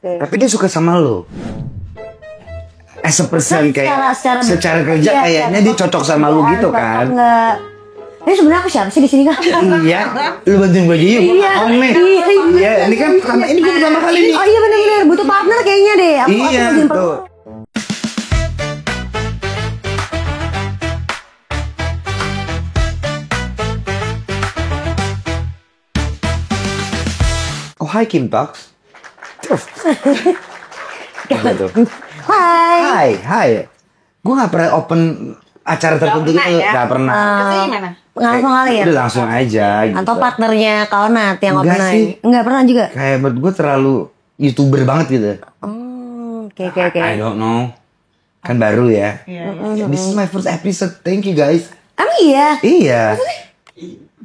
Tapi dia suka sama lo. As a person kayak secara kerja kayaknya dia cocok sama lu gitu kan. Enggak. Ini sebenarnya aku siapa sih di sini kan? Iya, lu bantuin gue aja yuk. Iya, ini kan ini gue pertama kali nih. Oh iya benar-benar butuh partner kayaknya deh. Iya, tuh. Oh, hi Kim Talks. Apa tuh? Hai. Gue gak pernah open acara tertentu gitu, gak pernah. Gimana? Langsung kali ya? Udah langsung aja gitu. Atau partnernya Kak Onat yang open Enggak sih. Enggak pernah juga? Kayak menurut gue terlalu YouTuber banget gitu. Oke. I don't know. Kan baru ya. This is my first episode. Thank you guys. Emang iya?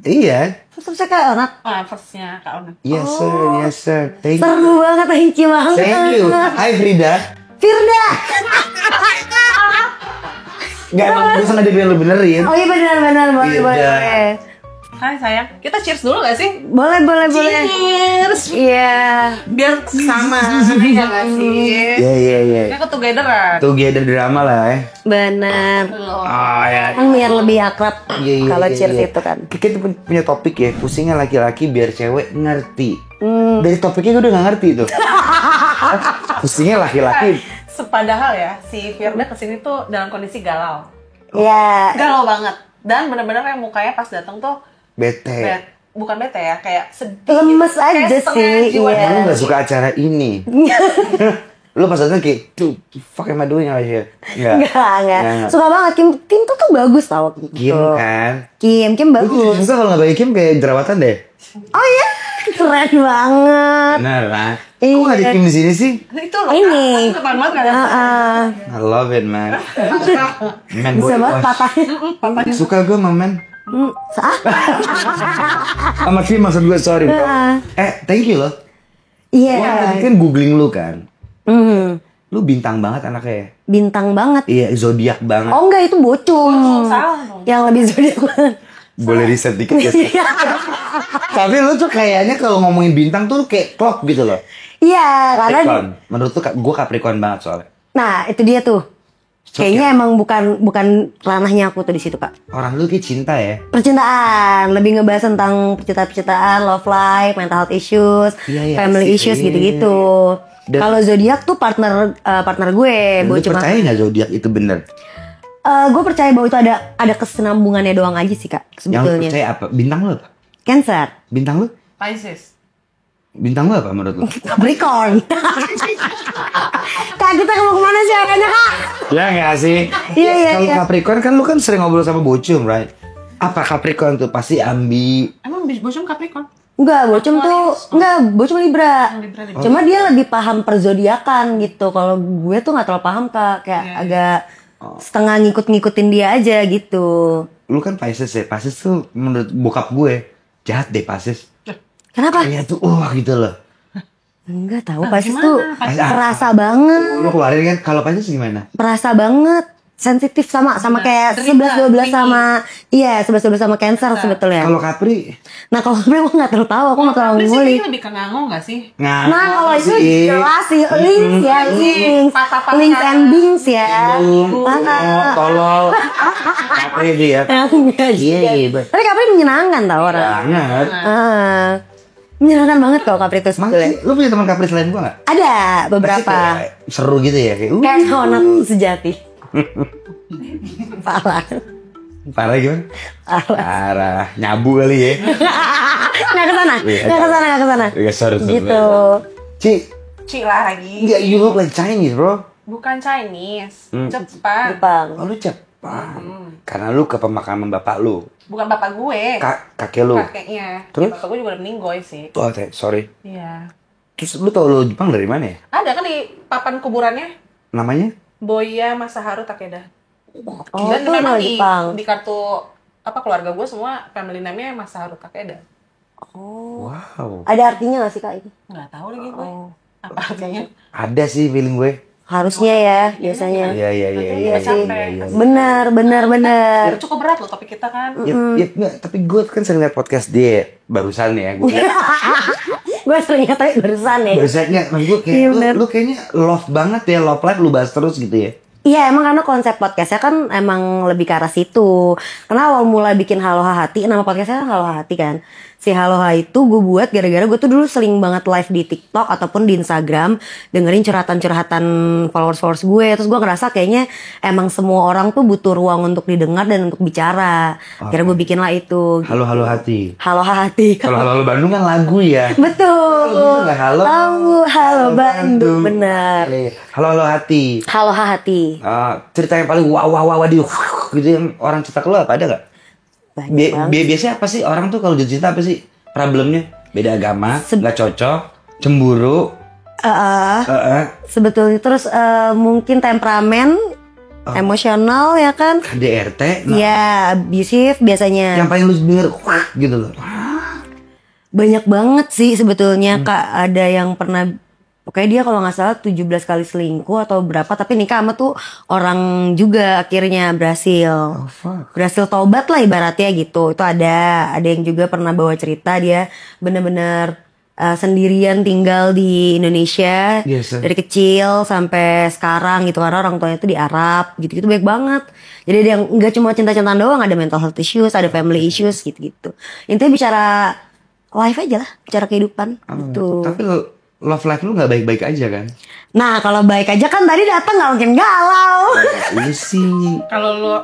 Iya. Terus saya Kak Onat? Firstnya Kak Ona. Yes sir. Thank you. Seru banget, thank you banget. Thank you. Hai Frida. Firda. Gak emang gue sengaja biar lu benerin. Oh iya benar boleh. Hai sayang, kita cheers dulu gak sih? Boleh. Cheers. Iya. Biar sama, ya gak sih? Iya. Kita together-an. Together drama lah ya. Benar. Oh ya. Kan biar lebih akrab kalau cheers iya. itu kan. Kita punya topik ya, pusingnya laki-laki biar cewek ngerti. Dari topiknya gue udah gak ngerti tuh. Pusingnya laki-laki. Padahal ya, si Firda kesini tuh dalam kondisi galau. Iya. Galau banget. Dan bener-bener yang mukanya pas datang tuh Bete. bukan bete ya, kayak sedih. Lemes gitu. aja Kayak setengah sih, jiwa. iya. Lu gak suka acara ini. Lu pas datang kayak, duh, fuck am I doing out here? Enggak. Suka banget Kim tuh bagus tau gitu. Kim kan. Kim Lu bagus. suka kalau gak pakai Kim kayak jerawatan deh. Oh iya, keren banget. Bener lah. Iya. Kok gak ada Kim di sini sih? Itu loh, Ini. depan banget gak ada. I love it man. Man Bisa banget wash. patahnya. Suka gue sama man. Sah? Sama Kim maksud gue, sorry. Thank you loh. Iya. Gua tadi kan googling lu kan. Hmm. Lu bintang banget anaknya. Bintang banget. Iya, zodiak banget. Oh enggak, itu bocung. Salah dong. Yang lebih zodiak banget. Boleh riset dikit ya. Tapi lu tuh kayaknya kalau ngomongin bintang tuh lu kayak klop gitu loh. Iya, karena Capricorn. Menurut tuh gue Capricorn banget soalnya. nah, itu dia tuh. Kayaknya emang bukan ranahnya aku tuh di situ, Kak. Orang lu kayak cinta ya. Percintaan, lebih ngebahas tentang percintaan, love life, mental health issues, Iya, family asik. issues Iya. gitu-gitu. Dan- Kalau zodiak tuh partner gue, Lu cuma percaya nggak zodiak itu bener? gue percaya bahwa itu ada kesenambungannya doang aja sih, Kak, Yang lu sebetulnya. percaya apa? Bintang lu apa? Cancer, Bintang lu? Pisces. Bintang lu apa menurut lu? Capricorn. Kak, kita mau kemana sih arahnya, Kak? Ya nggak sih? Iya. Kalau Capricorn kan lu kan sering ngobrol sama Bocum, right? Apa Capricorn tuh? Pasti ambi. Emang bocong Capricorn? Enggak, Bocum Libra. Libra. Cuma dia lebih paham perzodiakan gitu. Kalau gue tuh nggak terlalu paham, Kak. Kayak agak setengah ngikutin dia aja gitu. Lu kan Pisces ya. Pisces tuh menurut bokap gue jahat deh Pisces. Kenapa? Kayak tuh gitu loh. Enggak tahu, Pisces gimana? tuh Pisces perasa banget. Lu keluarin kan kalau Pisces gimana? Perasa banget. Sensitif sama kayak Derita, 11-12 sama 11-12 sama Cancer sebetulnya. Kalau Capri Nah, kalau Capri aku nggak terlalu tahu, aku nggak terlalu Capri sih ngulik. kayaknya lebih ke ngangong gak sih? nggak. Nah, kalau itu sih. jelas sih links ya, links. Patah-patah. Links and beans ya. Tolol. Capri dia. Enggak Iya, juga. Tapi Capri menyenangkan tau orang. Banget. Menyenangkan banget kalau Capri itu sebetulnya. Lu punya teman Capri selain gua nggak? Ada beberapa. Kayak seru gitu ya kayak. Kayak Onat sejati. Parah. Parah gimana? Parah. Nyabu kali ya. Nggak kesana. Iya, sorry. Gitu. Ci, Ci lagi. enggak, you look like Chinese, bro. Bukan Chinese. Jepang. Jepang. Oh, lu Jepang. Karena lu ke pemakaman bapak lu. Bukan bapak gue. Kakek lu. Kakeknya. Terus? Bapak gue juga udah meninggoy sih. Oh, sorry. Iya. Terus lu tau lu Jepang dari mana ya? Ada kan di papan kuburannya? Namanya? Boya Masaharu Takeda. Oh, Dan itu memang nama Jepang. di kartu keluarga gue semua family name-nya Masaharu Takeda. Oh. Wow. Ada artinya nggak sih, Kak, ini? Nggak tahu lagi gue. Apa artinya? Ada sih feeling gue. Harusnya ya, biasanya. Iya. Benar. Itu cukup berat loh topik kita kan. Ya, enggak, tapi gue kan sering liat podcast dia barusan ya. Gue Gue sering tapi barusan ya. Biasanya maksud gue kayak Iya, bener. lu kayaknya love banget ya, love life lu bahas terus gitu ya. Iya emang karena konsep podcastnya kan emang lebih ke arah situ. Karena awal mulai bikin Halo Hati, nama podcastnya kan Halo Hati kan. Si Halo Ha itu gue buat gara-gara gue tuh dulu sering banget live di TikTok ataupun di Instagram dengerin curhatan-curhatan followers gue. Terus gue ngerasa kayaknya emang semua orang tuh butuh ruang untuk didengar dan untuk bicara. Akhirnya gue bikin lah itu. Halo hati. Halo Hati. Kalau halo Bandung kan lagu ya. Betul. Kalau nggak halo. Halo Bandung. Benar. Halo hati. Halo Hati. Cerita yang paling wah gitu yang orang cerita ke lu apa ada nggak? Banyak banget. Biasanya apa sih orang tuh kalau jatuh cinta apa sih problemnya? Beda agama, nggak cocok, cemburu. Sebetulnya terus mungkin temperamen, emosional ya kan? KDRT. Ya abusive biasanya. Yang paling lu denger gitu loh. Banyak banget sih sebetulnya Kak. Ada yang pernah pokoknya dia kalau nggak salah 17 kali selingkuh atau berapa, tapi nikah sama tuh orang juga akhirnya berhasil. Berhasil taubat lah ibaratnya gitu. Itu ada yang juga pernah bawa cerita dia bener-bener sendirian tinggal di Indonesia dari kecil sampai sekarang gitu karena orang tuanya itu di Arab gitu-gitu banyak banget. Jadi ada yang nggak cuma cinta-cintaan doang, ada mental health issues, ada family issues gitu-gitu. Intinya bicara life aja lah, bicara kehidupan gitu. Tapi love life lu nggak baik-baik aja kan? Nah kalau baik aja kan tadi datang nggak mungkin galau. Iya sih. Kalau lu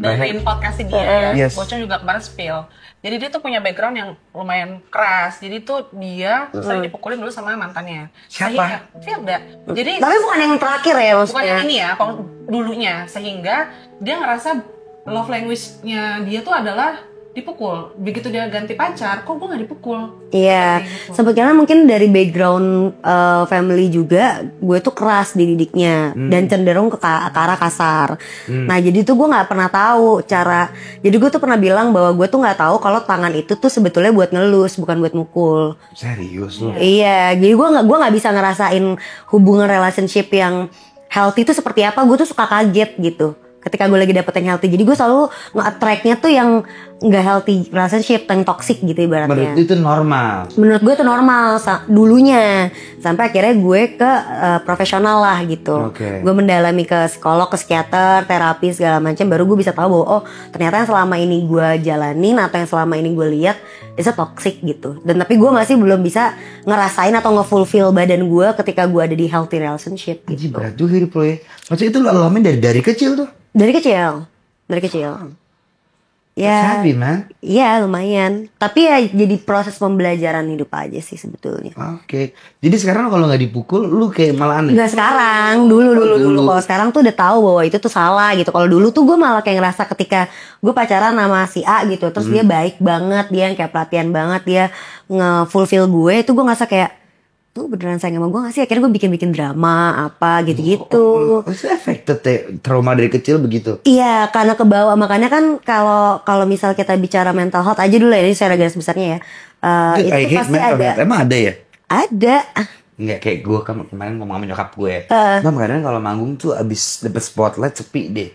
dengerin podcast dia, Yes. Bocong juga kemarin spill. Jadi dia tuh punya background yang lumayan keras. Jadi tuh dia sering dipukulin dulu sama mantannya. Siapa? Firda. Jadi Tapi bukan yang terakhir ya bukan maksudnya. yang ini ya, kalau dulunya. Sehingga dia ngerasa love language-nya dia tuh adalah dipukul. Begitu dia ganti pacar, kok gue gak dipukul? Iya, Kayak gitu. sebetulnya mungkin dari background family juga gue tuh keras dididiknya dan cenderung ke arah kasar. Nah jadi tuh gue nggak pernah tahu cara. Jadi gue tuh pernah bilang bahwa gue tuh nggak tahu kalau tangan itu tuh sebetulnya buat ngelus bukan buat mukul. Serius lu? Iya, jadi gue nggak bisa ngerasain hubungan relationship yang healthy itu seperti apa. Gue tuh suka kaget gitu ketika gue lagi dapet yang healthy. Jadi gue selalu nge-attract-nya tuh yang nggak healthy relationship, yang toxic gitu ibaratnya. Menurut itu normal. Menurut gue itu normal dulunya, sampai akhirnya gue ke profesional lah gitu. Oke. Gue mendalami ke psikolog, ke psikiater, terapi segala macam, baru gue bisa tahu bahwa oh ternyata yang selama ini gue jalanin atau yang selama ini gue lihat itu toxic gitu. Dan tapi gue masih belum bisa ngerasain atau nge-fulfill badan gue ketika gue ada di healthy relationship Jadi gitu. berat juga hidup lo ya. Maksudnya itu lo alamin dari kecil tuh. Dari kecil. Ya, Heavy man. iya lumayan. Tapi ya jadi proses pembelajaran hidup aja sih sebetulnya. Oke. Jadi sekarang kalau nggak dipukul, lu kayak malah aneh. Enggak sekarang, dulu. Kalau sekarang tuh udah tahu bahwa itu tuh salah gitu. Kalau dulu tuh gue malah kayak ngerasa ketika gue pacaran sama si A gitu, terus dia baik banget, dia yang kayak perhatian banget, dia nge-fulfill gue, itu gue ngerasa kayak tuh beneran sayang sama gue gak sih? Akhirnya gue bikin drama apa gitu-gitu. Itu affected ya, trauma dari kecil begitu. Iya, karena kebawa. Makanya kan kalau misal kita bicara mental health aja dulu ya, ini secara garis besarnya ya. I Itu hate pasti mental ada. health. Emang ada ya? Ada. Nggak kayak gue kemarin ngomong sama nyokap gue. Bang kadang kalau manggung tuh abis dapet spotlight sepi deh.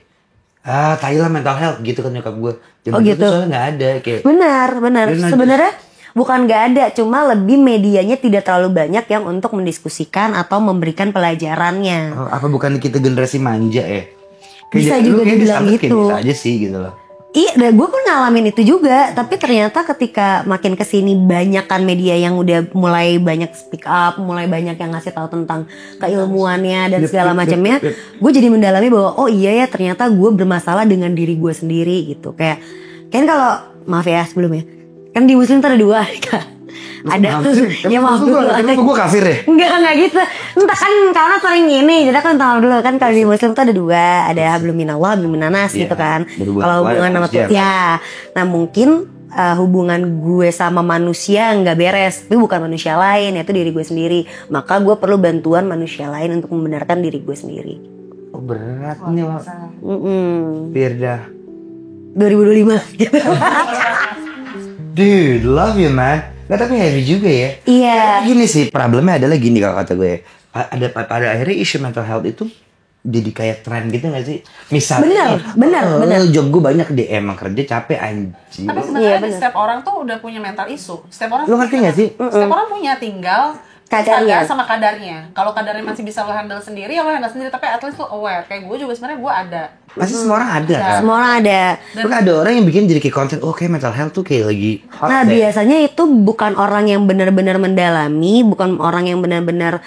Thailand mental health gitu kan nyokap gue. Oh, gitu. Soalnya nggak ada kayak. Benar. Benar. Sebenarnya bukan gak ada, cuma lebih medianya tidak terlalu banyak yang untuk mendiskusikan atau memberikan pelajarannya. Oh, apa bukan kita generasi manja ya? Bisa juga dibilang kayak gitu. bisa aja sih gitu loh. Iya, dan gue pun ngalamin itu juga. Tapi ternyata ketika makin kesini banyak kan media yang udah mulai banyak speak up, mulai banyak yang ngasih tahu tentang keilmuannya dan segala macamnya. Gue jadi mendalami bahwa oh iya ya ternyata gue bermasalah dengan diri gue sendiri gitu. Kayak kan kalau maaf ya sebelumnya, kan di Muslim tuh ada dua kan. Ada ya maaf dulu. Emang gue kafir ya? Enggak gitu. Entah kan karena sering gini. Jadi kan tahu dulu kan kalau di Muslim tuh ada dua, ada hablum minallah, hablum minanas Iya, gitu kan. berdua. Kalau hubungan sama Siap. ya. Nah, mungkin hubungan gue sama manusia nggak beres, tapi bukan manusia lain, yaitu diri gue sendiri. Maka gue perlu bantuan manusia lain untuk membenarkan diri gue sendiri. Oh berat nih Wak. Firda. 2025 gitu. Dude, love you man. Nggak, tapi heavy juga ya. Iya. Gini sih, problemnya adalah gini kalau kata gue. Pada akhirnya isu mental health itu jadi kayak tren gitu gak sih? Misalnya Bener. job gue banyak deh, emang kerja capek anjir. Tapi Iya, sebenarnya bener. setiap orang tuh udah punya mental issue. Setiap orang Lu ngerti gak sih? Setiap orang punya, tinggal Kadarnya. sadar sama kadarnya. Kalau kadarnya masih bisa lo handle sendiri, ya lo handle sendiri. Tapi at least lo aware. Kayak gue juga sebenarnya gue ada. Pasti semua orang ada kan? Semua orang ada. Tapi ada orang yang bikin jadi kayak konten, kayak mental health tuh kayak lagi hot Nah deh. biasanya itu bukan orang yang benar-benar mendalami, bukan orang yang benar-benar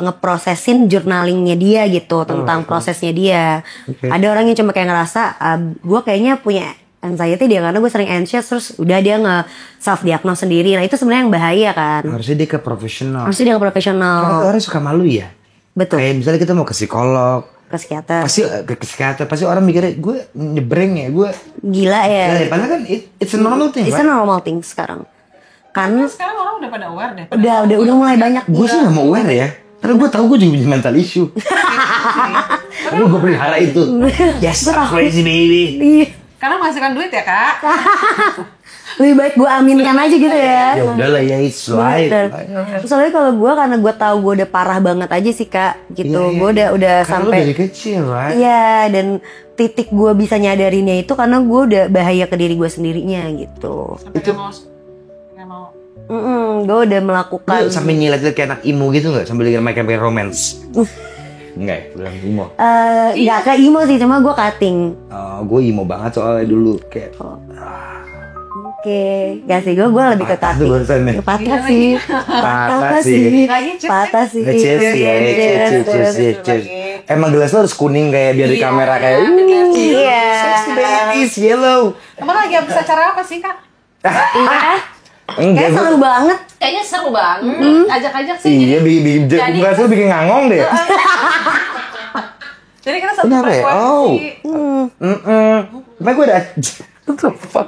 ngeprosesin journalingnya dia gitu tentang prosesnya dia. Oke. Ada orang yang cuma kayak ngerasa, gue kayaknya punya anxiety dia karena gue sering anxious, terus udah dia nge self diagnose sendiri. Nah itu sebenarnya yang bahaya kan. Harusnya dia ke profesional. Harusnya dia ke profesional. Karena orang suka malu ya. Betul. Kayak misalnya kita mau ke psikolog, Ke psikiater. pasti ke psikiater, pasti orang mikirnya gue nyebreng ya, gue. Gila ya. Padahal kan it's a normal thing, It's a right? normal thing sekarang. Kan Sekarang orang udah pada aware deh. udah mulai banyak. Gue sih gak mau aware ya. Karena gue tahu gue juga punya mental issue. Tapi gue pelihara itu. Yes, I'm crazy baby. Iya. Karena menghasilkan duit ya kak. Lebih baik gue aminkan aja gitu ya. Ya udahlah ya, it's life. Bener. Soalnya kalau gue karena gue tahu gue udah parah banget aja sih kak, gitu. Iya, iya. Gue udah Karena lu sampai. dari kecil, right? Iya, dan titik gue bisa nyadarinnya itu karena gue udah bahaya ke diri gue sendirinya gitu. Sampai nggak mau. Gue udah melakukan. Lu sampai nyilat-nyilat kayak anak imo gitu gak? Sambil dengerin My Chemical Romance. Enggak ya, bilang imo. Nggak kayak emo sih, cuma gue cutting. Gue imo banget soalnya dulu. Kayak Oke, gak sih gue lebih ke Patah tuh cutting. barusan nih. Patah sih, Patah sih. Lagi cheers, patah sih. Cheers ya, cheers. Emang gelas lo harus kuning kayak biar di kamera kayak Iya. sexy babies yellow. Emang lagi habis acara apa sih kak? Enggak, Kayak seru banget. Kayaknya seru banget. Ajak-ajak sih. Iya, bikin Jadi- gelas lo bikin ngangong deh. Jadi kita satu Kenapa ya? frekuensi. Tapi gue udah What the fuck?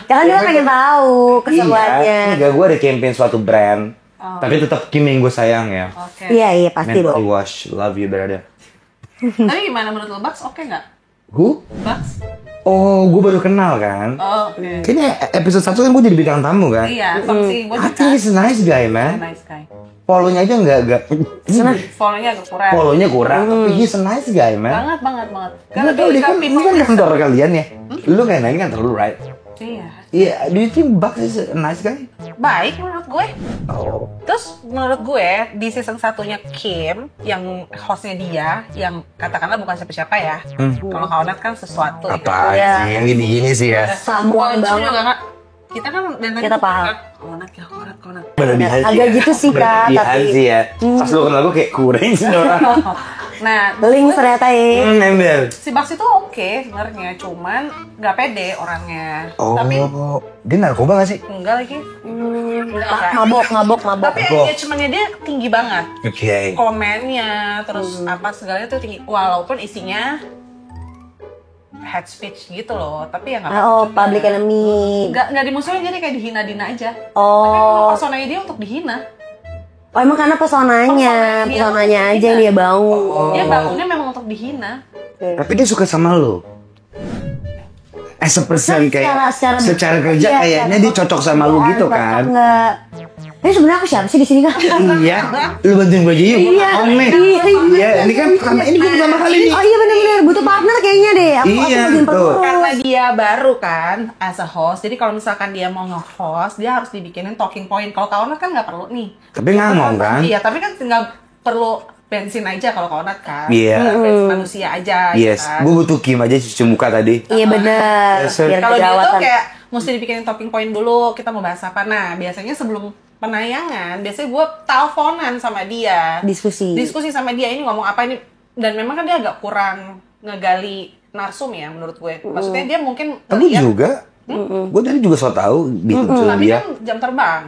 Jangan dia pengen tahu keseruannya. Iya, enggak, gue ada campaign suatu brand. Tapi tetap Kim yang gue sayang ya. Oke. Iya pasti Mentally dong. wash, love you brother. Tapi gimana menurut lo Bucks? Oke nggak? Who? Bucks? Oh, gue baru kenal kan. Oh, oke. Kayaknya episode 1 kan gue jadi bintang tamu kan. Iya, sih gue I think he's a nice guy, man. nice guy. Polonya aja enggak. Follow-nya agak kurang. Polonya kurang, tapi he's a nice guy, man. Banget. Karena tau dia kan, ini kan kantor kalian ya. Lu kayak nanya kantor lu, right? Iya. Iya, do you think Bucks is a nice guy? Baik menurut gue. Oh. Terus menurut gue di season satunya Kim yang hostnya dia yang katakanlah bukan siapa-siapa ya. Kalau Kaunat kan sesuatu. Apa Iya. sih yang gini-gini sih ya? Samuan banget. juga nggak. Kita kan dan tadi Kita tuh paham. kan, Kaunat. Berlebihan sih. Agak gitu sih, Kak, Berlebihan tapi- sih ya. Pas lu kenal gue kayak kurang sih orang. Nah, Link ternyata ya. Ember. si Bucks itu oke sebenarnya, cuman nggak pede orangnya. Oh, Tapi dia narkoba gak sih? enggak lagi. Enggak. Mabok. Tapi engagementnya dia tinggi banget. Oke. Komennya, terus apa segalanya tuh tinggi. Walaupun isinya hate speech gitu loh, tapi ya nggak apa-apa. Oh, public enemy. Nggak dimusuhin, jadi kayak dihina-dina aja. Tapi Oh. emang personanya dia untuk dihina. Oh, emang karena pesonanya aja yang dia bangun. Dia bangunnya memang untuk dihina. Tapi dia suka sama lo. As a person kayak secara kerja iya, kayaknya dia cocok sama lu gitu kan. Enggak. Ini sebenarnya aku siapa sih di sini, Kak? Iya, lu bantuin gue aja yuk. Iya. Ome. Iya, ini kan ini gue pertama kali nih. Oh iya benar-benar butuh partner kayaknya deh. Aku Iya, mau jemput betul. terus. Karena dia baru kan as a host, jadi kalau misalkan dia mau nge-host, dia harus dibikinin talking point. Kalau Kaunat kan nggak perlu nih. Tapi ngomong kan. Iya, tapi kan nggak perlu bensin aja kalau Kaunat kan. Iya. Bensin manusia aja. Yes, kan. gue butuh Kim aja cuci muka tadi. Iya benar. Yes, sir. Biar Kalau dia tuh jerawatan. kayak mesti dibikinin talking point dulu, kita mau bahas apa. Nah, biasanya sebelum penayangan, biasanya gue teleponan sama dia. Diskusi sama dia, ini ngomong apa ini. Dan memang kan dia agak kurang ngegali narsum ya menurut gue. Maksudnya dia mungkin Aku ngeliat, juga. Gue tadi juga so tau gitu tapi dia. kan jam terbang.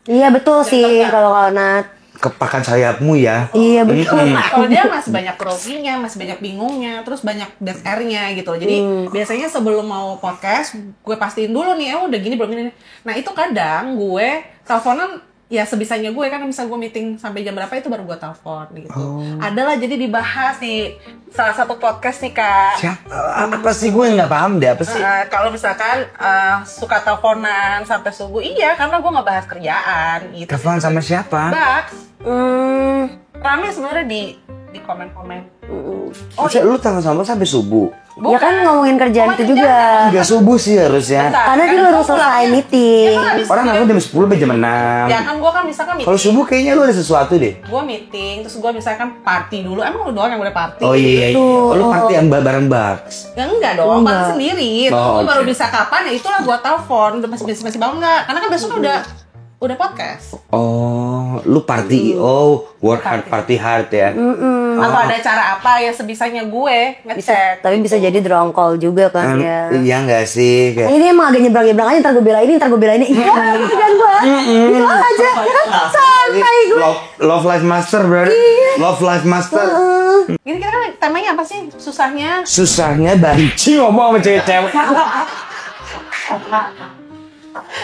Iya betul sih kalau Nat. Kepakan sayapmu ya. Iya betul. Kalau dia masih banyak groginya, masih banyak bingungnya, terus banyak dead air-nya gitu. Jadi biasanya sebelum mau podcast, gue pastiin dulu nih, udah gini belum ini. Nah itu kadang gue teleponan ya sebisanya gue kan, misal gue meeting sampai jam berapa itu baru gue telepon gitu. Adalah jadi dibahas di salah satu podcast nih Kak. Siapa? Apa sih gue nggak paham deh apa sih? Kalau misalkan suka teleponan sampai subuh, iya karena gue nggak bahas kerjaan gitu. Telepon sama siapa? Bucks. Rame sebenarnya di di komen-komen. Masa lu telepon sama sampai subuh? Ya kan ngomongin kerjaan itu juga. Enggak subuh sih harusnya. Bentar, Karena kan dia gua harus selesai pulangnya- meeting. Ya kan habis Orang aku jam 10 sampai jam 6. Ya kan gue kan misalkan meeting. Kalau subuh kayaknya lu ada sesuatu deh. Gue meeting, terus gue misalkan party dulu. Emang lu doang yang boleh party? Oh iya. Tuh. Lu party yang bareng Bugs. Ya enggak dong, Enggak. party sendiri. Oh, Gue baru oke. bisa kapan ya itulah gue telepon. Udah masih bangun nggak? Karena kan besok udah podcast. Oh, lu party. Oh, work hard, party hard ya. Atau ada cara apa ya sebisanya gue ngecek. Tapi bisa jadi drone call juga kan ya. Iya enggak sih? Kayak Ini emang agak nyebrang-nyebrang aja, ntar gue bela ini, ntar gue bela ini. Iya, kerjaan gue. Itu aja, ya kan? Santai gue. Love Life Master, bro. Love Life Master. Ini kita kan temanya apa sih? Susahnya. Susahnya banci ngomong sama cewek-cewek.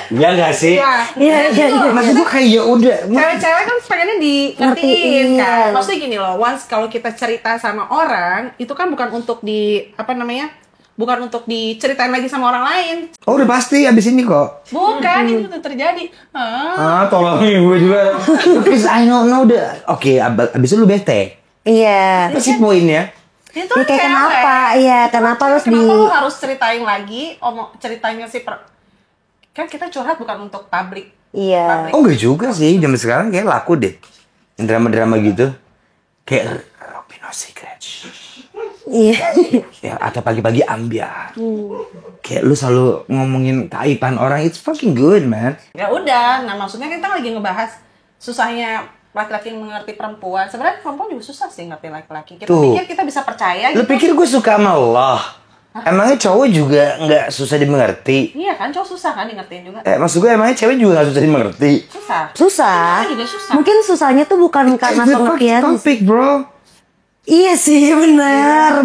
Iya enggak sih? Iya, iya, iya. Maksud gue kayak ya udah. Cewek-cewek kan pengennya di ngertiin Ngertiin. kan. Maksudnya gini loh, once kalau kita cerita sama orang, itu kan bukan untuk bukan untuk diceritain lagi sama orang lain. Oh udah pasti abis ini kok. Bukan, itu udah terjadi. Tolongin gue juga. Because I don't know Oke, abis itu lu bete. Iya. Apa sih poinnya? Itu Ya kayak kenapa? Iya, kenapa harus di... Kenapa lu harus ceritain lagi ceritanya kan kita curhat bukan untuk publik. Iya. Oh enggak juga sih, zaman sekarang kayak laku deh. Yang drama-drama gitu. Kayak Robin No Secret. Iya. Ya, atau pagi-pagi ambiar. Kayak lu selalu ngomongin keaiban orang, it's fucking good, man. Ya udah, nah maksudnya kita lagi ngebahas susahnya laki-laki mengerti perempuan. Sebenarnya perempuan juga susah sih ngerti laki-laki. Kita Tuh. pikir kita bisa percaya Lu gitu. pikir gue suka sama Allah? Emangnya cowok juga nggak susah dimengerti? Iya kan, cowok susah kan di ngertiin juga. Maksud gue emangnya cewek juga nggak susah dimengerti? Susah. Susah. Kita juga susah. Mungkin susahnya tuh bukan karena It's the fucking pengertian. topic, bro. Iya sih, benar.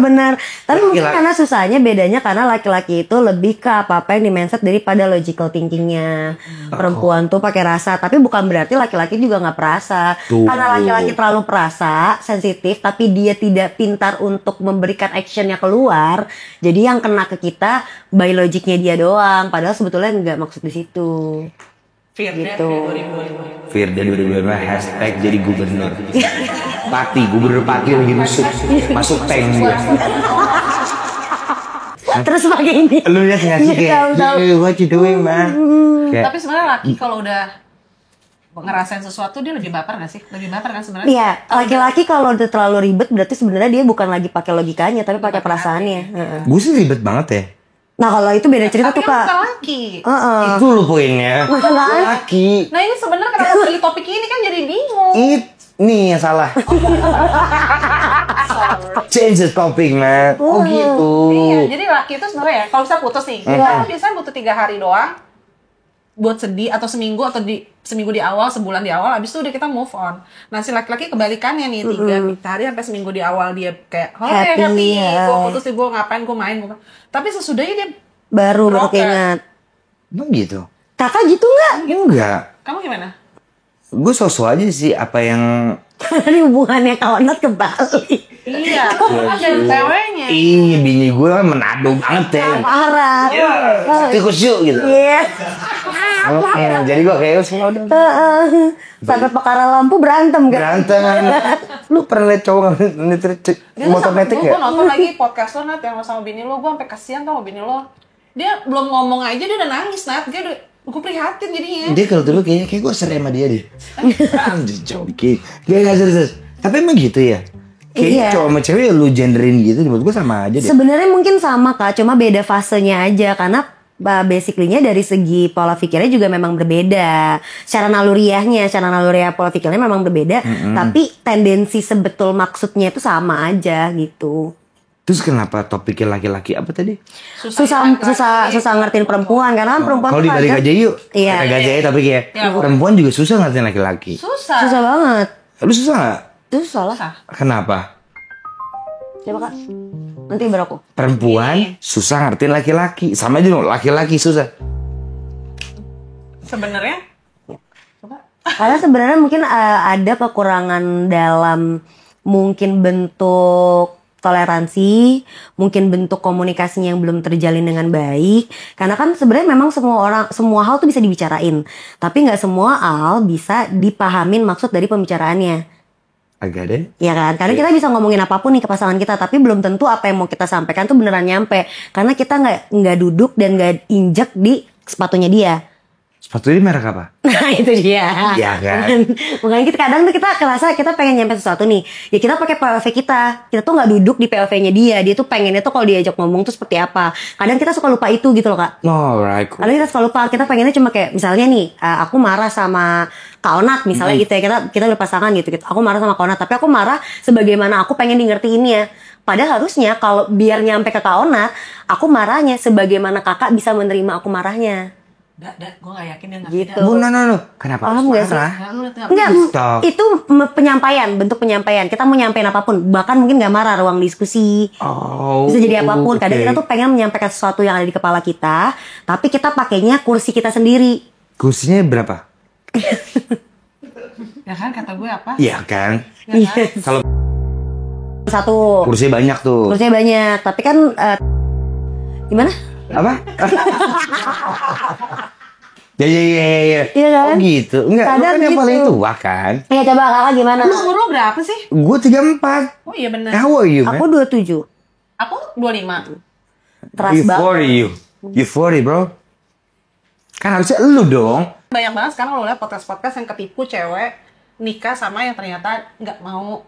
Tapi mungkin Laki-laki. karena susahnya bedanya karena laki-laki itu lebih ke apa-apa yang di-mindset daripada logical thinkingnya. Perempuan tuh pakai rasa, tapi bukan berarti laki-laki juga nggak perasa. Tuh. Karena laki-laki terlalu perasa, sensitif, tapi dia tidak pintar untuk memberikan actionnya keluar. Jadi yang kena ke kita by logiknya dia doang. Padahal sebetulnya nggak maksud di situ. Firda Gitu. 2025. Firda 2025 hashtag jadi gubernur. Gubernur Pati lagi masuk tank dia. Terus pakai ini. Lu lihat nggak sih Iya, tahu. kayak, what you doing, man? Kayak, Tapi sebenarnya laki kalau udah ngerasain sesuatu dia lebih baper gak sih? Lebih baper kan sebenarnya? Iya, laki-laki kalau udah terlalu ribet berarti sebenarnya dia bukan lagi pakai logikanya tapi pakai perasaannya. Heeh. gue sih ribet banget ya. Nah kalau itu beda cerita Tapi tuh kan kak. bukan laki. Heeh. Itu lu poinnya. Masalah. Laki. Nah ini sebenarnya kenapa pilih topik ini kan jadi bingung. Nih yang salah. Change the topic, man. Oh gitu. Iya, jadi laki itu sebenarnya ya, kalau misalnya putus nih, kita biasanya butuh 3 hari doang buat sedih atau seminggu seminggu di awal, sebulan di awal, habis itu udah kita move on. Nah si laki-laki kebalikannya nih, 3 hari sampai seminggu di awal dia kayak happy, ya. gue putus gue ngapain, gue main, tapi sesudahnya dia Baru Broken. keinget. Emang gitu? Kakak gitu nggak? Enggak. kamu gimana? Gue sosok aja sih apa yang Ini hubungannya kawanat kebalik. Iya, ada ceweknya. Ih, bini gue kan menado banget ya. Parah. Tikus yuk gitu. Iya. Jadi gue kayak udah Heeh. Sampai perkara lampu berantem kan? berantem. Lu pernah liat cowok nyetir motor metik Gue gak? nonton lagi podcast lo Nat yang lo sama bini lo, gue sampai kasihan tau sama bini lo. Dia belum ngomong aja dia udah nangis Nat, gue prihatin jadinya. Dia kalau dulu kayak gue sering sama dia deh. I'm just joking. Gak serius. Tapi emang gitu ya? Kayak Iya. cowok sama cewek lu genderin gitu, menurut gue sama aja deh. Sebenarnya mungkin sama kak, cuma beda fasenya aja karena basically-nya dari segi pola pikirnya juga memang berbeda. Secara naluriah pola pikirnya memang berbeda, tapi tendensi sebetul maksudnya itu sama aja gitu. Terus kenapa topiknya laki-laki apa tadi? Susah ngertiin perempuan karena kan perempuan Kalau tuh dibalik kadang- aja yuk. Iya. Kagak aja ya, tapi kayak Iya, Bu. perempuan juga susah ngertiin laki-laki. Susah. susah banget. Lu susah gak? Itu salah. Kenapa? Coba kak, nanti baru aku. Perempuan susah ngertiin laki-laki. Sama aja dong, laki-laki susah. Sebenarnya coba. Karena sebenarnya mungkin ada kekurangan dalam mungkin bentuk toleransi, mungkin bentuk komunikasinya yang belum terjalin dengan baik. Karena kan sebenarnya memang semua hal tuh bisa dibicarain, tapi nggak semua hal bisa dipahamin maksud dari pembicaraannya. Agak deh. Ya kan, karena kita bisa ngomongin apapun nih ke pasangan kita, tapi belum tentu apa yang mau kita sampaikan tuh beneran nyampe, karena kita nggak duduk dan nggak injek di sepatunya dia. Sepatu ini merek apa? Nah itu dia. Iya kan? Makanya kita kadang tuh kita kerasa kita pengen nyampe sesuatu nih, ya kita pakai POV kita tuh nggak duduk di POV-nya dia tuh pengennya tuh kalau diajak ngomong tuh seperti apa. Kadang kita suka lupa itu gitu loh Kak. Alright, cool. Kadang kita suka lupa, kita pengennya cuma kayak misalnya nih, aku marah sama Kak Onat misalnya gitu ya, kita berpasangan gitu. Aku marah sama Kak Onat, tapi aku marah sebagaimana aku pengen di ngertiinnya. Padahal harusnya kalau biar nyampe ke Kak Onat, aku marahnya sebagaimana kakak bisa menerima aku marahnya. Gue gak yakin dia ngerti. Gitu. Bu, no. Kenapa Paham harus nggak sih? marah? Enggak, Stop. itu penyampaian, bentuk penyampaian. Kita mau nyampein apapun, bahkan mungkin nggak marah, ruang diskusi. Oh, Bisa jadi apapun. Kadang oke. kita tuh pengen menyampaikan sesuatu yang ada di kepala kita, tapi kita pakainya kursi kita sendiri. Kursinya berapa? Ya kan kata gue apa? Iya kan? Ya kan? Kalau Satu. kursinya banyak tuh. Kursinya banyak, tapi kan gimana? Apa? Ya. Iya kan? Oh gitu. Enggak, lu Kadang kan yang gitu. paling tua kan? Ya coba kakak gimana? Lu umur lu berapa sih? Gue 34. Oh iya benar. How are you, Aku man? 27. Aku 25. Teras You banget. 40, you. You 40, bro. Kan harusnya lu dong. Banyak banget sekarang lo lihat podcast-podcast yang ketipu cewek nikah sama yang ternyata nggak mau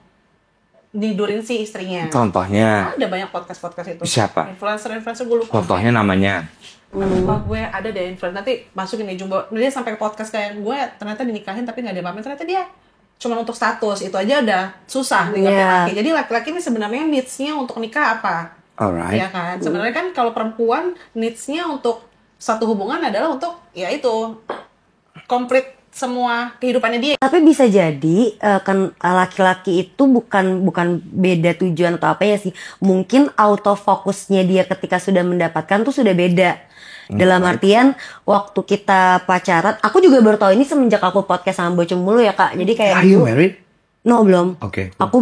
nidurin si istrinya. Contohnya. Ada banyak podcast-podcast itu. Siapa? Influencer gue lupa. Contohnya namanya. Lupa gue ada deh influencer. Nanti masukin nih Jumbo. Dia sampai ke podcast kayak gue ternyata dinikahin tapi nggak ada apa-apa. Ternyata dia cuma untuk status. Itu aja udah susah nih Iya. laki. Jadi laki-laki ini sebenarnya needs-nya untuk nikah apa? Alright. Ya kan? Sebenarnya kan kalau perempuan needs-nya untuk satu hubungan adalah untuk ya itu komplit semua kehidupannya dia. Tapi bisa jadi kan laki-laki itu bukan beda tujuan atau apa ya sih. Mungkin autofokusnya dia ketika sudah mendapatkan tuh sudah beda. Dalam artian waktu kita pacaran, aku juga baru tahu ini semenjak aku podcast sama Bocem mulu ya Kak. Jadi kayak Are you married? No, belum. Oke. Aku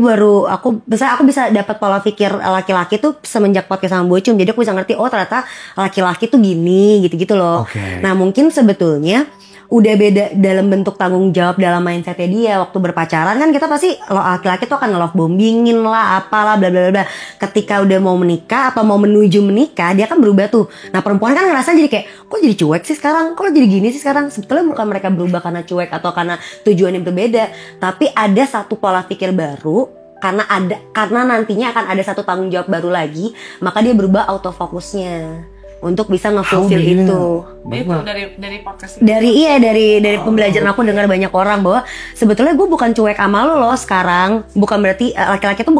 bisa dapat pola pikir laki-laki tuh semenjak podcast sama Bocem. Jadi aku bisa ngerti, oh ternyata laki-laki tuh gini, gitu-gitu loh. Oke. Nah, mungkin sebetulnya udah beda dalam bentuk tanggung jawab dalam mindsetnya dia. Waktu berpacaran kan kita pasti laki-laki tuh akan love bombingin lah, apalah, bla bla bla. Ketika udah mau menikah apa mau menuju menikah, dia kan berubah tuh. Nah, perempuan kan ngerasa jadi kayak, kok jadi cuek sih sekarang? Kok jadi gini sih sekarang? Sebetulnya bukan mereka berubah karena cuek atau karena tujuan yang berbeda, tapi ada satu pola pikir baru. Karena nantinya akan ada satu tanggung jawab baru lagi, maka dia berubah autofokusnya untuk bisa nge-fulfill How do you itu. know? Itu dari podcast ini. Dari pembelajaran aku dengar banyak orang bahwa sebetulnya gue bukan cuek sama lo loh sekarang. Bukan berarti laki-laki tuh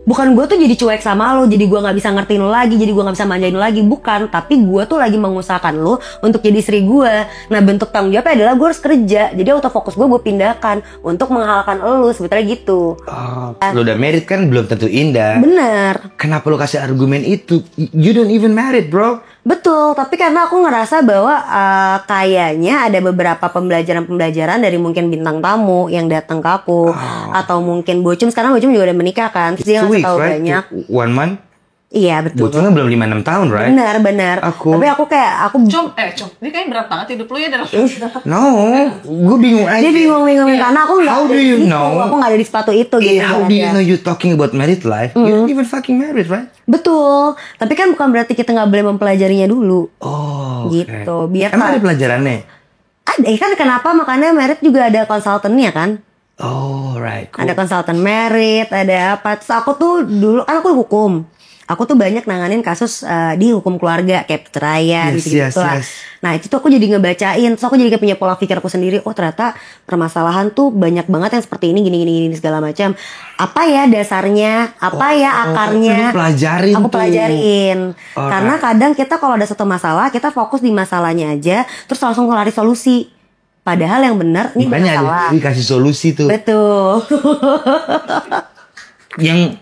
bukan gue tuh jadi cuek sama lo, jadi gue nggak bisa ngertiin lo lagi, jadi gue nggak bisa manjain lo lagi, bukan. Tapi gue tuh lagi mengusahakan lo untuk jadi istri gue. Nah, bentuk tanggung jawabnya adalah gue harus kerja. Jadi autofokus gue pindahkan untuk menghalalkan lo, sebetulnya gitu. Oh, lu udah married kan belum tentu indah. Bener. Kenapa lu kasih argumen itu? You don't even married, bro. Betul, tapi karena aku ngerasa bahwa kayaknya ada beberapa pembelajaran dari mungkin bintang tamu yang datang ke aku, atau mungkin Bocem, sekarang Bocem juga udah menikah kan, terus dia 2 ngasih weeks, tahu right? banyak. 1 month? Iya betul. Bocilnya belum 5-6 tahun, right? Benar. Aku- Tapi aku kayak Cum, ini kayaknya berat banget hidup lu ya dalam. No, gue bingung aja. dia bingung karena aku nggak How ada do di you situ. know? Aku nggak ada di sepatu itu gitu. How do you know you talking about married life? You don't even fucking married, right? Betul. Tapi kan bukan berarti kita nggak boleh mempelajarinya dulu. Oh, Gitu. Biar Emang ada pelajarannya? ada kan kenapa makanya merit juga ada konsultannya kan? Oh, right. Cool. Ada konsultan merit, ada apa. Terus aku tuh dulu kan aku hukum. Aku tuh banyak nanganin kasus di hukum keluarga kayak perceraian Yes, gitu lah. yes. Nah itu tuh aku jadi ngebacain, terus aku jadi kayak punya pola pikir aku sendiri. Oh ternyata permasalahan tuh banyak banget yang seperti ini, gini segala macam. Apa ya dasarnya? Apa ya akarnya? Lu pelajarin Aku tuh. pelajarin. Alright. Karena kadang kita kalau ada satu masalah, kita fokus di masalahnya aja, terus langsung lari solusi. Padahal yang benar ini Makanya masalah. dikasih solusi tuh. Betul. Yang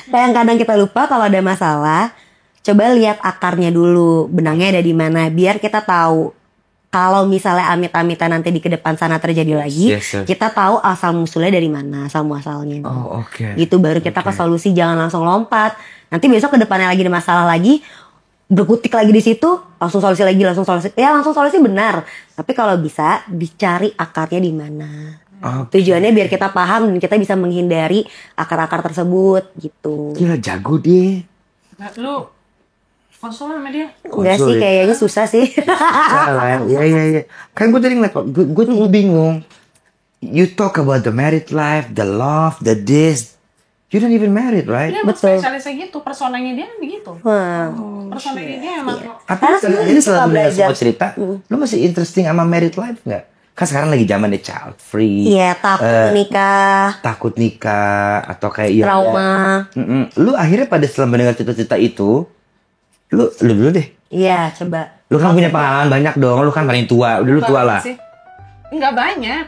Kadang-kadang kita lupa kalau ada masalah, coba lihat akarnya dulu, benangnya ada di mana, biar kita tahu. Kalau misalnya amit-amitan nanti di kedepan sana terjadi lagi, Yes, sir. kita tahu asal musulnya dari mana, asal muasalnya. Oh, oke. Gitu baru kita ke solusi, jangan langsung lompat. Nanti besok kedepannya lagi ada masalah lagi, berkutik lagi di situ, langsung solusi lagi, langsung solusi benar. Tapi kalau bisa dicari akarnya di mana. Tujuannya biar kita paham dan kita bisa menghindari akar-akar tersebut gitu. Gila jago dia. Nah, lu konsul sama dia? Enggak sih, Konsul ya? kayaknya susah sih. Salah, iya. Kan gue tadi ngeliat, gue tuh bingung. You talk about the married life, the love, the this. You don't even married, right? Dia emang spesialisnya gitu, personanya dia kan begitu. Wah. Personanya dia emang Tapi Karena ini suka setelah mendengar belajar. semua cerita, lu masih interesting sama married life nggak? Kan sekarang lagi zamannya child free, Iya, takut nikah atau kayak trauma. Lu akhirnya pada setelah mendengar cerita-cerita itu, lu dulu deh. Iya, coba. Lu kan punya pengalaman banyak dong, lu kan paling tua, udah lu tua lah. sih. Enggak banyak.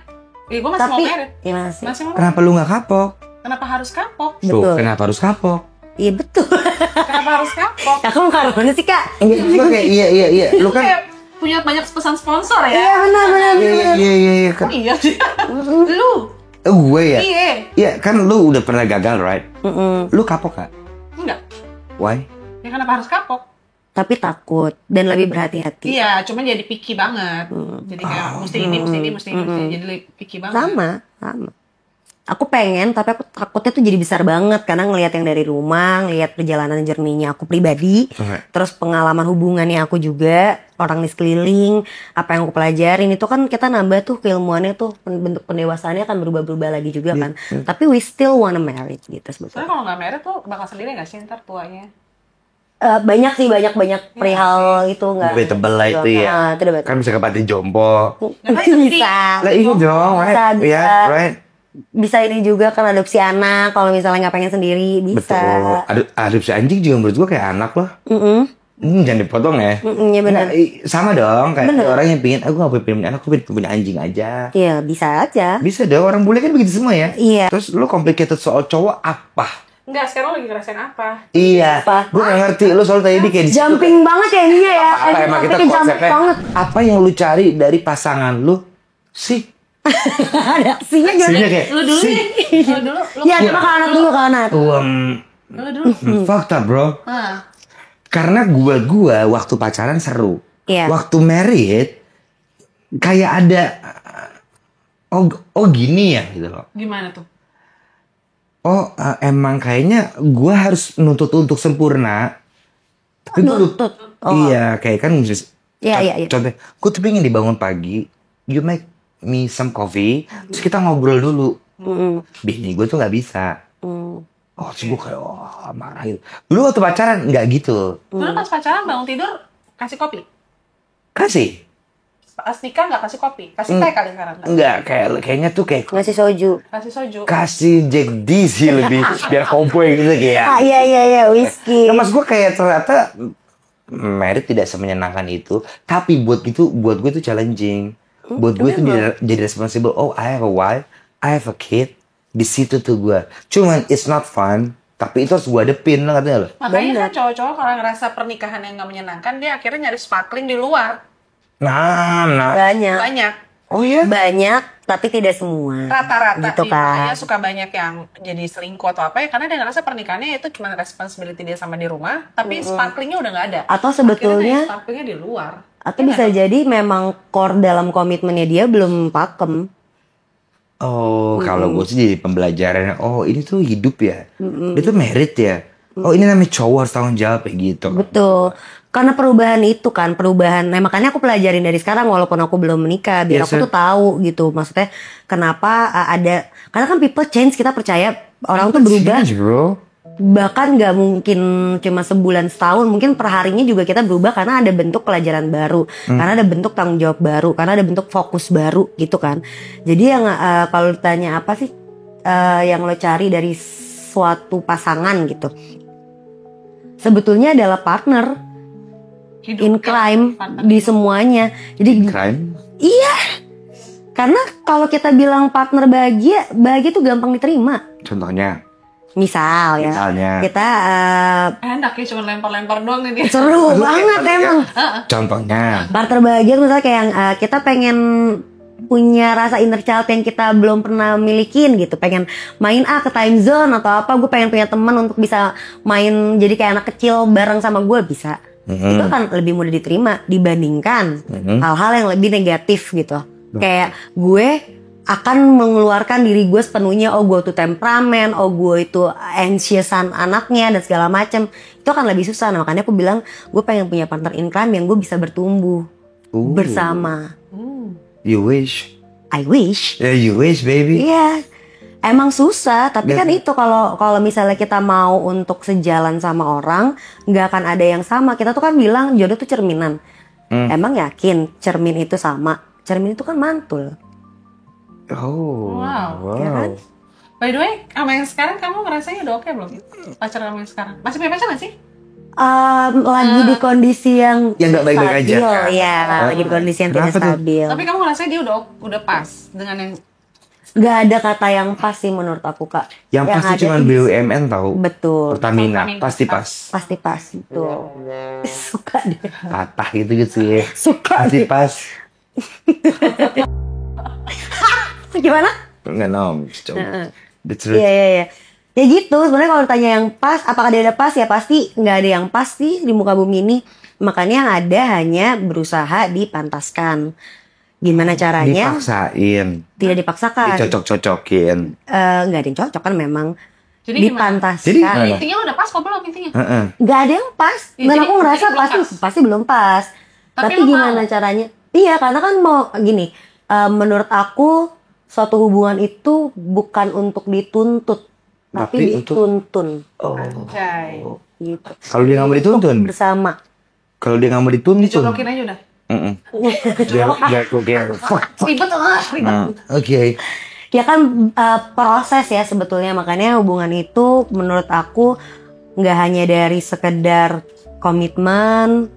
Gue masih mau Tapi merit. ya masih. Masih mau. Kenapa lu nggak kapok? Kenapa harus kapok? Tuh, Betul. kenapa harus kapok? Iya betul. Kenapa harus kapok? Kakak mau karo mana sih kak? Enggak, kayak iya. Lu kan Kayak punya banyak pesan sponsor ya? Iya benar. iya kan. Oh iya. Lu? Gue ya. Iya. Iya, kan lu udah pernah gagal, right? Lu kapok gak? Enggak. Why? Ya kenapa harus kapok? Tapi takut dan lebih berhati-hati. Iya, cuman jadi picky banget. Jadi kayak mesti ini. Jadi lebih picky banget. Sama. Aku pengen, tapi aku takutnya tuh jadi besar banget karena ngelihat yang dari rumah, ngelihat perjalanan journey-nya aku pribadi, terus pengalaman hubungannya aku juga, orang di sekeliling, apa yang aku pelajarin itu kan kita nambah tuh keilmuannya tuh, bentuk pendewasaannya akan berubah-berubah lagi juga kan. Tapi we still wanna marry gitu sebetulnya. Soalnya kalau nggak merit tuh bakal sendiri nggak sih ntar tuanya? Banyak sih banyak perihal itu nggak. Debatable lah itu ya. Itu debatable. Kan bisa kepati jompo. Bisa. Lah iya dong, right? Bisa. Iya, right. Bisa ini juga kan adopsi anak kalau misalnya nggak pengen sendiri bisa. Betul. Adopsi anjing juga menurut gua kayak anak loh. Jangan dipotong ya. Iya benar. Nggak, sama dong kayak orang yang pingin aku nggak punya anak, aku pengen punya anjing aja. Iya bisa aja. Bisa dong, orang bule kan begitu semua ya. Iya. Terus lu complicated soal cowok apa? Enggak, sekarang lo lagi ngerasain apa? Iya. Apa? Gue gak ngerti lu soal tadi kayak di situ. Jumping banget ya ininya ya. Apa emang kita Jumping konsepnya? banget. Apa yang lu cari dari pasangan lu sih? Ada aksinya gimana? Sihnya kayak Lu dulu sih. nih. Lu dulu. Lu Ya coba ke anak dulu ke anak. Lu dulu. Fucked up bro. Hah. Karena gua waktu pacaran seru. Iya. Waktu married kayak ada oh gini ya gitu loh. Gimana tuh? Emang kayaknya gua harus nuntut untuk sempurna. Tapi gua Nuntut? Oh. Iya, kayak kan Iya. contoh, gua tuh pengen dibangun pagi, you make me some coffee, terus kita ngobrol dulu. Bini gue tuh nggak bisa. Terus gue kayak marah gitu. Dulu waktu pacaran nggak gitu. Dulu pas pacaran bangun tidur kasih kopi. Kasih. Pas nikah nggak kasih kopi, kasih teh kali sekarang. Enggak, kayaknya tuh kayak Ngasih soju. Kasih soju. kasih Jack D sih lebih biar kompoy gitu kayak. Iya whisky. Nah, mas gue kayak ternyata married tidak semenyenangkan itu, tapi buat gue itu challenging. Buat gue itu jadi responsible. Oh, I have a wife, I have a kid. Di situ tuh gue. Cuman it's not fun, tapi itu harus gue hadepin, lo ngerti gak lo? Makanya kan cowok-cowok kalau ngerasa pernikahan yang nggak menyenangkan, dia akhirnya nyari sparkling di luar. Nah. Banyak. Oh ya? Banyak, tapi tidak semua. Rata-rata Gitu di kan. makanya suka banyak yang jadi selingkuh atau apa ya, karena dia ngerasa pernikahannya itu cuma responsibility dia sama di rumah, tapi sparklingnya udah nggak ada. Atau Akhirnya sebetulnya sparklingnya di luar. atau bisa jadi memang core dalam komitmennya dia belum pakem. Oh, kalau gue sih jadi pembelajaran. Oh, ini tuh hidup ya. Dia tuh married ya. Oh, ini namanya cowok harus tanggung jawab kayak gitu. Betul. Karena perubahan itu kan, nah makanya aku pelajarin dari sekarang walaupun aku belum menikah, biar Yes, aku tuh tahu gitu. Maksudnya kenapa ada, karena kan people change, kita percaya orang tuh berubah. Change, bro. Bahkan nggak mungkin cuma sebulan setahun, mungkin perharinya juga kita berubah karena ada bentuk pelajaran baru, karena ada bentuk tanggung jawab baru, karena ada bentuk fokus baru gitu kan. Jadi yang kalau ditanya apa sih yang lo cari dari suatu pasangan gitu, sebetulnya adalah partner Hidup in crime partner. di semuanya. Jadi Crime. iya, karena kalau kita bilang partner bahagia tuh gampang diterima. Contohnya. Misal ya, Misalnya. kita Enak ya, cuma lempar-lempar doang nih dia. seru banget emang. Contohnya. Partner bahagia misalnya kayak yang kita pengen punya rasa inner child yang kita belum pernah milikin gitu, pengen main ke time zone atau apa, gue pengen punya teman untuk bisa main jadi kayak anak kecil bareng sama gue, bisa itu kan lebih mudah diterima dibandingkan hal-hal yang lebih negatif gitu. Kayak gue akan mengeluarkan diri gue sepenuhnya, oh gue tuh temperamen, oh gue itu anxiousan anaknya dan segala macam. Itu akan lebih susah. Nah, makanya aku bilang gue pengen punya partner in crime yang gue bisa bertumbuh bersama. You wish. I wish. Yeah, you wish, baby. Iya. Emang susah, tapi kan itu kalau misalnya kita mau untuk sejalan sama orang, nggak akan ada yang sama. Kita tuh kan bilang jodoh tuh cerminan. Emang yakin cermin itu sama? Cermin itu kan mantul. Oh, Wow. Ya kan? By the way, sama yang sekarang kamu ngerasanya udah oke belum? Pacar kamu yang sekarang masih punya pacar nggak sih? Lagi di kondisi yang nggak baik-baik aja, stabil, kan? ya, lagi di kondisi yang tidak Kenapa tuh? stabil. Tapi kamu ngerasanya dia udah pas dengan yang Gak ada kata yang pas sih menurut aku, Kak. Yang pasti ada cuma is- BUMN tahu. Betul. Pertamina, pasti pas. Pasti pas itu. Suka deh. Patah gitu ya. Suka Pasti deh. pas. Gimana? Enggak nom, coba. The truth. Iya. Ya gitu, sebenarnya kalau ditanya yang pas, apakah dia ada pas? Ya pasti nggak ada yang pas sih di muka bumi ini. Makanya yang ada hanya berusaha dipantaskan. Gimana caranya? Dipaksain, Tidak dipaksakan. dicocok-cocokin. Nggak ada yang cocok kan memang. Jadi gimana? Dipantaskan. Jadi gimana? intinya udah pas kok belum intinya? Heeh. Nggak ada yang pas. Ya, Dan jadi- aku ngerasa jadi belum pasti pas. pasti belum pas. Tapi Tapi lu gimana mau? caranya? Iya, karena kan mau gini. Menurut aku suatu hubungan itu bukan untuk dituntut, tapi Tapi untuk- dituntun. Oh. Anjay. Gitu. Kalau dia nggak mau dituntun, Bersama. kalau dia nggak mau dituntun, Dicodokin aja udah. dia kok Ribet lah, ribet. Oke. Ya kan proses ya sebetulnya, makanya hubungan itu menurut aku nggak hanya dari sekedar komitmen,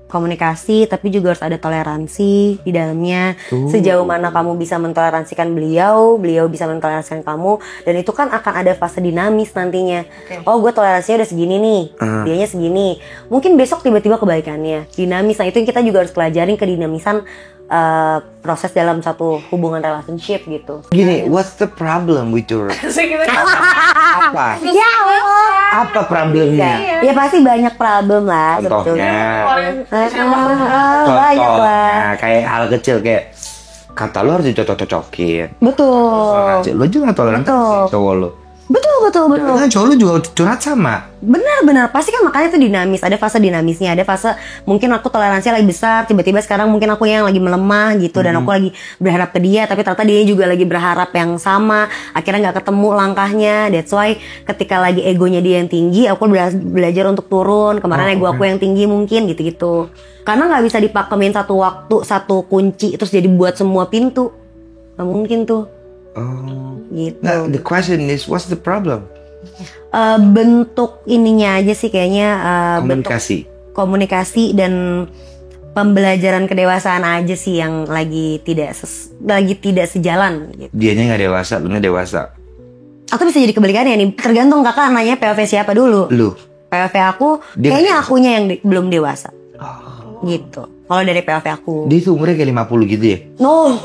komunikasi, tapi juga harus ada toleransi di dalamnya. Sejauh mana kamu bisa mentoleransikan beliau bisa mentoleransikan kamu, dan itu kan akan ada fase dinamis nantinya. Oke. Oh, gue toleransinya udah segini nih, dianya segini. Mungkin besok tiba-tiba kebaikannya. Dinamis, nah itu yang kita juga harus pelajarin kedinamisan proses dalam satu hubungan relationship gitu. Gini, what's the problem with your apa? Ya Allah. Apa problemnya? Ya pasti banyak problem lah Contohnya, Banyak lah. Nah, kayak hal kecil kayak kata lu harus dicocok-cocokin. Betul. Lu juga nggak toleran Betul. cowok lu. Betul. Kan cowok lu juga curhat sama. Benar. Pasti kan makanya itu dinamis. Ada fase dinamisnya. Ada fase mungkin aku toleransinya lagi besar. Tiba-tiba sekarang mungkin aku yang lagi melemah gitu. Dan aku lagi berharap ke dia. Tapi ternyata dia juga lagi berharap yang sama. Akhirnya gak ketemu langkahnya. That's why ketika lagi egonya dia yang tinggi, aku belajar untuk turun. Kemarin ego aku yang tinggi mungkin gitu-gitu. Karena gak bisa dipakemin satu waktu, satu kunci. Terus jadi buat semua pintu. Gak mungkin tuh. Oh. Gitu. Nah, the question is, what's the problem? Bentuk ininya aja sih kayaknya bentuk Komunikasi. komunikasi dan pembelajaran kedewasaan aja sih yang lagi tidak sejalan gitu. Dianya nggak dewasa, lu nggak dewasa. Atau bisa jadi kebalikannya nih, tergantung kakak nanya POV siapa dulu. Lu. POV aku Dia kayaknya nggak akunya yang belum dewasa. Gitu. Kalau dari POV aku. Dia itu umurnya kayak 50 gitu ya? No.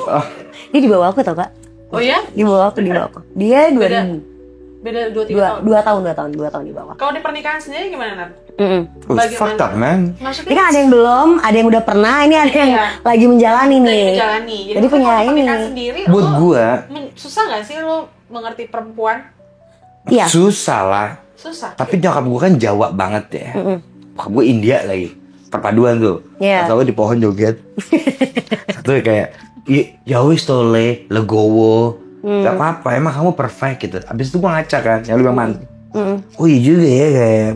Dia di bawah aku tau kak. Oh ya? Di bawah aku. Dia 2000. Beda 2-3 tahun. 2 tahun di bawah. Kalau di pernikahan sendiri gimana, Nat? Oh, Bagaimana? fucked up, man. Ini Maksudnya kan ada yang belum, ada yang udah pernah, ini ada yang Iya. lagi menjalani nih. lagi menjalani. Jadi punya kalau ini. pernikahan sendiri, Buat lo gua, susah nggak sih lo mengerti perempuan? Iya. susah lah. Susah. Tapi nyokap gua kan Jawa banget ya. Bokap gua India lagi. Perpaduan tuh. Iya. Atau di pohon joget. Satu kayak, ya wis tole, legowo. Gak apa-apa, emang kamu perfect gitu. Abis itu gua ngaca kan, yang lu bilang man. Oh iya juga ya, kayak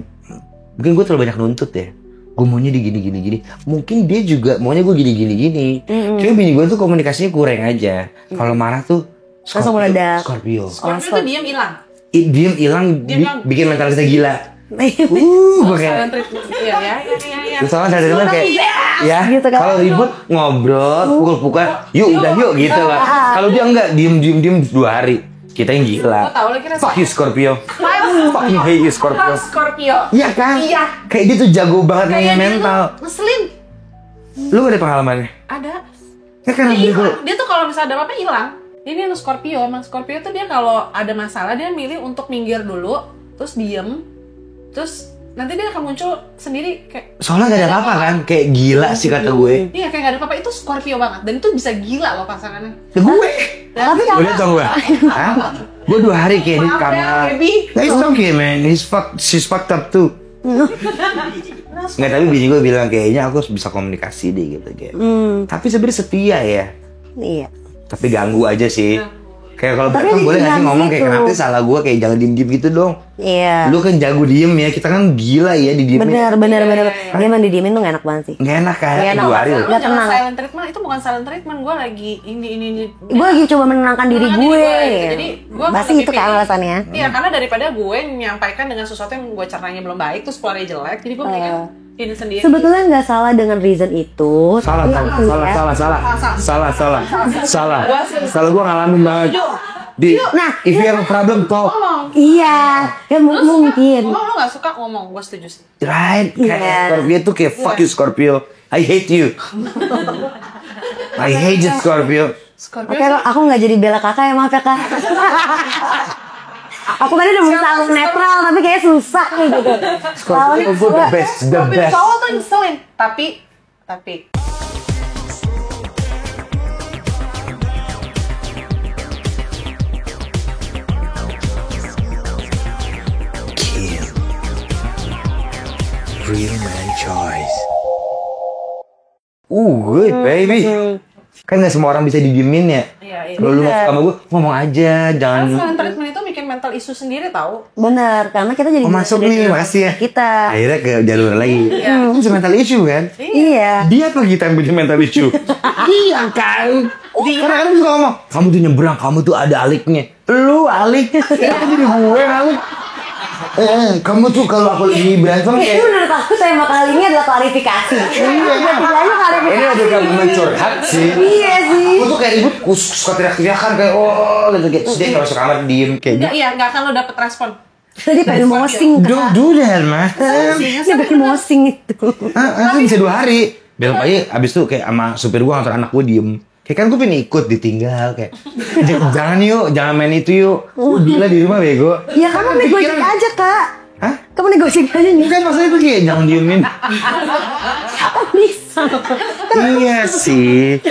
mungkin gue terlalu banyak nuntut ya. Gue maunya di gini. Mungkin dia juga maunya gue gini. Cuma bini gue tuh komunikasinya kurang aja. Kalau marah tuh Langsung meledak. Scorpio. Scorpio tuh diam hilang. Diem hilang, hilang. bikin mental kita gila. Gue kayak Silent treatment. Iya. terus sama dari teman kayak ya Gitu kan. kalau ribut ngobrol pukul-pukul yuk udah yuk gitu lah. Kalau dia enggak diem 2 hari kita yang gila. Gua tahu lagi rasanya. Fuck you Scorpio. Fucking hate you Scorpio. Scorpio. Iya kan? Iya. Kayak dia tuh jago banget Kayak main dia mental. tuh ngeselin. Lu ada pengalamannya? Ada. Ya kan Dia bini gue. hilang. Dia tuh kalau misalnya ada apa-apa hilang. Ini yang Scorpio, emang Scorpio tuh dia kalau ada masalah dia milih untuk minggir dulu, terus diem, terus nanti dia akan muncul sendiri kayak Soalnya gak ada apa-apa kan, kayak gila sih kata gue. iya kayak gak ada apa-apa. Itu Scorpio banget dan itu bisa gila loh pasangannya. Ya gue. Tapi Gue liat tau gue. Hah? Gue 2 hari kayak di Maaf ya, kamar. baby. Nah, it's okay man, she's fucked up too. Nggak, tapi bini gue bilang kayaknya aku harus bisa komunikasi deh gitu kayak. Tapi sebenarnya setia ya. Iya. Tapi ganggu aja sih. Kayak kalau Tapi Batman boleh nggak sih dibilang ngomong kayak gitu. kenapa sih salah gue kayak jangan diem-diem gitu dong. Iya. Lu kan jago diem ya, kita kan gila ya di diemin. Bener. Dia emang didiemin tuh gak enak banget sih. Nggak enak kan, Nggak enak. 2 hari loh. Nggak Jangan tenang. silent treatment, itu bukan silent treatment. Gue lagi ini. Gue lagi coba menenangkan diri Menenangkan gue. gitu. Jadi gue Pasti itu kan alasannya. Iya, karena daripada gue menyampaikan dengan sesuatu yang gue cernanya belum baik terus keluarnya jelek, jadi gue mendingan ini sendiri. Sebetulnya nggak salah dengan reason itu. Salah, tapi salah gue ngalamin banget. Nah, If you have a problem talk. Ngomong. Iya, kan mungkin. Ngomong, lu gak suka ngomong, gue setuju sih. Right, kayak Iya. Scorpio tuh kayak fuck you Scorpio, I hate you. I hate you Scorpio. Scorpio Oke, aku nggak jadi bela kakak ya, maaf ya kak. Aku tadi udah berusaha netral, tapi kayaknya susah nih gitu. Scorpio gue the best, the Scorpio best. cowok tuh ngeselin, tapi Kill. Real man choice. Good baby. Kan gak semua orang bisa didiemin ya. Iya. Kalau lu gak suka sama gue, ngomong aja, jangan. Silent treatment itu bikin mental issue sendiri tau. Bener, karena kita jadi Oh masuk jadi- nih, makasih ya. Kita. Akhirnya ke jalur lagi. Itu bisa mental issue kan? Iya. Dia apa kita yang punya mental issue? Iya kan? Karena kan suka ngomong, kamu tuh nyebrang, kamu tuh ada aliknya. Lu alik, kenapa jadi gue alik? Kamu tuh kalau aku lagi berantem Ini kayak menurut aku tema kali ini adalah klarifikasi. Ketiganya klarifikasi. ini ada kamu curhat sih. Iya sih. Aku tuh kayak ribut, suka teriak-teriakan kayak oh gitu gitu. Terus dia kalau masuk kamar diem kayak gitu. Gak akan lo dapet respon. Tadi pengen mosing Don't kak. do that man. Dia pengen mosing itu. Aku bisa 2 hari. Besok pagi abis itu kayak sama supir gua ngantar anak gua diem. Kayak kan gue pengen ikut ditinggal kayak jangan yuk, jangan main itu yuk. Gila di rumah bego. Ya kamu negosiasi aja kak. Hah? Kamu negosiasi aja nih. Kan maksudnya itu kayak jangan diemin. Oh bisa. Iya sih.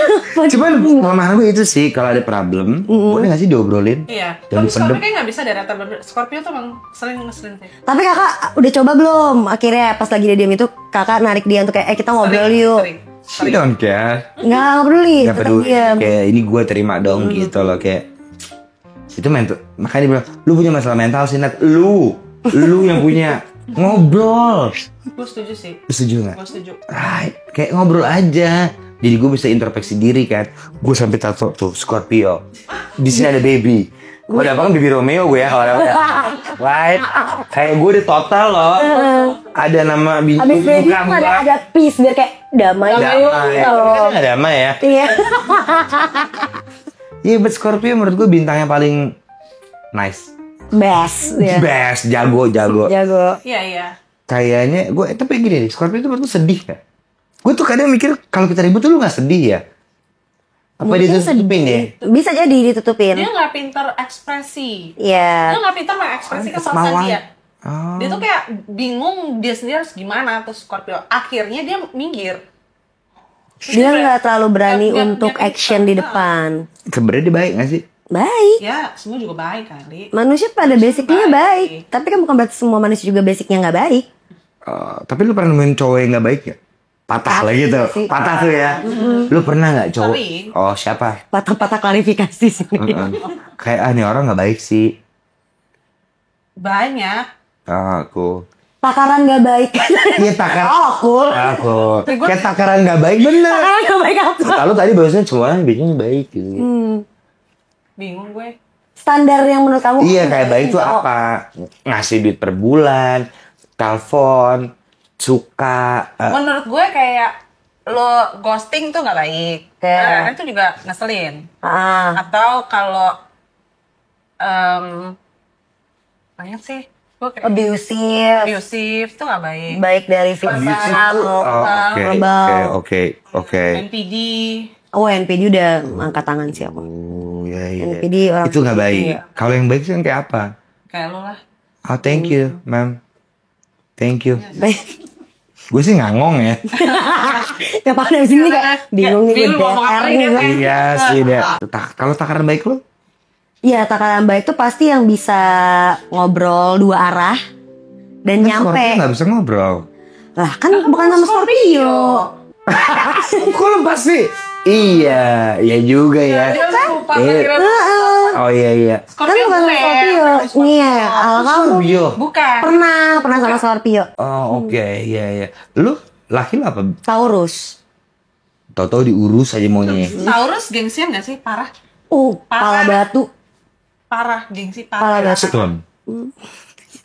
Cuman pemahaman gue itu sih kalau ada problem, boleh gak sih diobrolin? Iya. Jangan Tapi Scorpio dipendem. kayak gak bisa deh rata Scorpio tuh emang sering ngeselin sih. Tapi kakak udah coba belum? Akhirnya pas lagi dia diem itu kakak narik dia untuk kayak kita ngobrol yuk. Sering. She don't care. Nggak peduli. Gak Tetap peduli. diem. Kayak ini gue terima dong gitu loh kayak. Itu mental. Makanya dia bilang, lu punya masalah mental sih Nat. Lu yang punya. Ngobrol. Gue setuju sih. Lu setuju gak? Gue setuju. Right. Kayak ngobrol aja. Jadi gue bisa introspeksi diri kan. Gue sampai tato tuh Scorpio. Di sini ada baby. Kalau ada apa kan baby Romeo gue ya kalau ada apa. Right. Kayak gue udah total loh. Ada nama Abis baby tuh ada peace biar kayak damai. Damai. Oh. Kan damai ya. Iya. Iya, but Scorpio menurut gue bintangnya paling nice. Best. Ya. Best, jago. Jago. Iya. Kayaknya gue tapi gini nih, Scorpio itu menurut gue sedih kan? Gue tuh kadang mikir kalau kita ribut tuh lu gak sedih ya? Apa Mungkin ditutupin ya? Bisa jadi ditutupin. Dia gak pinter ekspresi. Iya. Dia gak pinter mengekspresikan perasaan Mawar. dia. Oh. Dia tuh kayak bingung dia sendiri harus gimana terus Scorpio. Akhirnya dia minggir. Dia nggak terlalu berani Dia- untuk dia- action di depan. Sebenarnya dia baik gak sih? Baik. Ya, semua juga baik kali. Manusia pada basicnya baik. baik. Tapi kan bukan berarti semua manusia juga basicnya nggak baik. Tapi lu pernah nemuin cowok yang gak baik ya? Patah lagi tuh, sih. patah tuh ya. Lu pernah gak cowok? Sering. Oh siapa? Patah-patah klarifikasi sih. Kayak nih orang gak baik sih. Banyak. Aku. Takaran nggak baik. Iya takaran. Oh, Aku. Kayak takaran gak baik bener. Takaran nggak baik apa? Lalu tadi bahasanya semuanya biasanya baik gitu. Bingung gue. Standar yang menurut kamu? Iya kayak baik tuh Oh, apa? Ngasih duit per bulan, telepon, suka. Menurut gue kayak lo ghosting tuh nggak baik. Kayak- Nah, itu juga ngeselin. Ah, Atau kalau banyak sih. Gue kayak abusive. abusive tuh nggak baik. Baik dari Abusive fisik, tuh- verbal. Oke. NPD. Oh, NPD udah angkat tangan sih aku. Oh, iya. NPD orang Itu nggak baik. Iya. Kalau yang baik sih kan kayak apa? Kayak lo lah. Oh, thank you, ma'am. Thank you. Gue sih ngangong ya. Gak pada di sini kayak bingung nih Bingung ngomong apa DR ini, nih. kan? Iya sih deh. Kalau takaran baik lu? Iya, takaran baik tuh pasti yang bisa ngobrol dua arah dan Scorpio nyampe. nggak bisa ngobrol. Lah kan bukan sama Scorpio. Kok lu pasti? Iya, iya juga ya. Dia lupa Iya. kira Oh iya. Kan Scorpio bukan sama gue. Scorpio. Iya, ala kamu. Scorpio. Bukan. Pernah sama Scorpio. Oh oke, iya. Lu laki lu apa? Taurus. Tahu-tahu diurus aja maunya. Taurus gengsian gak sih? Parah. Pala batu. Parah, gengsi Pala parah. batu. Stone.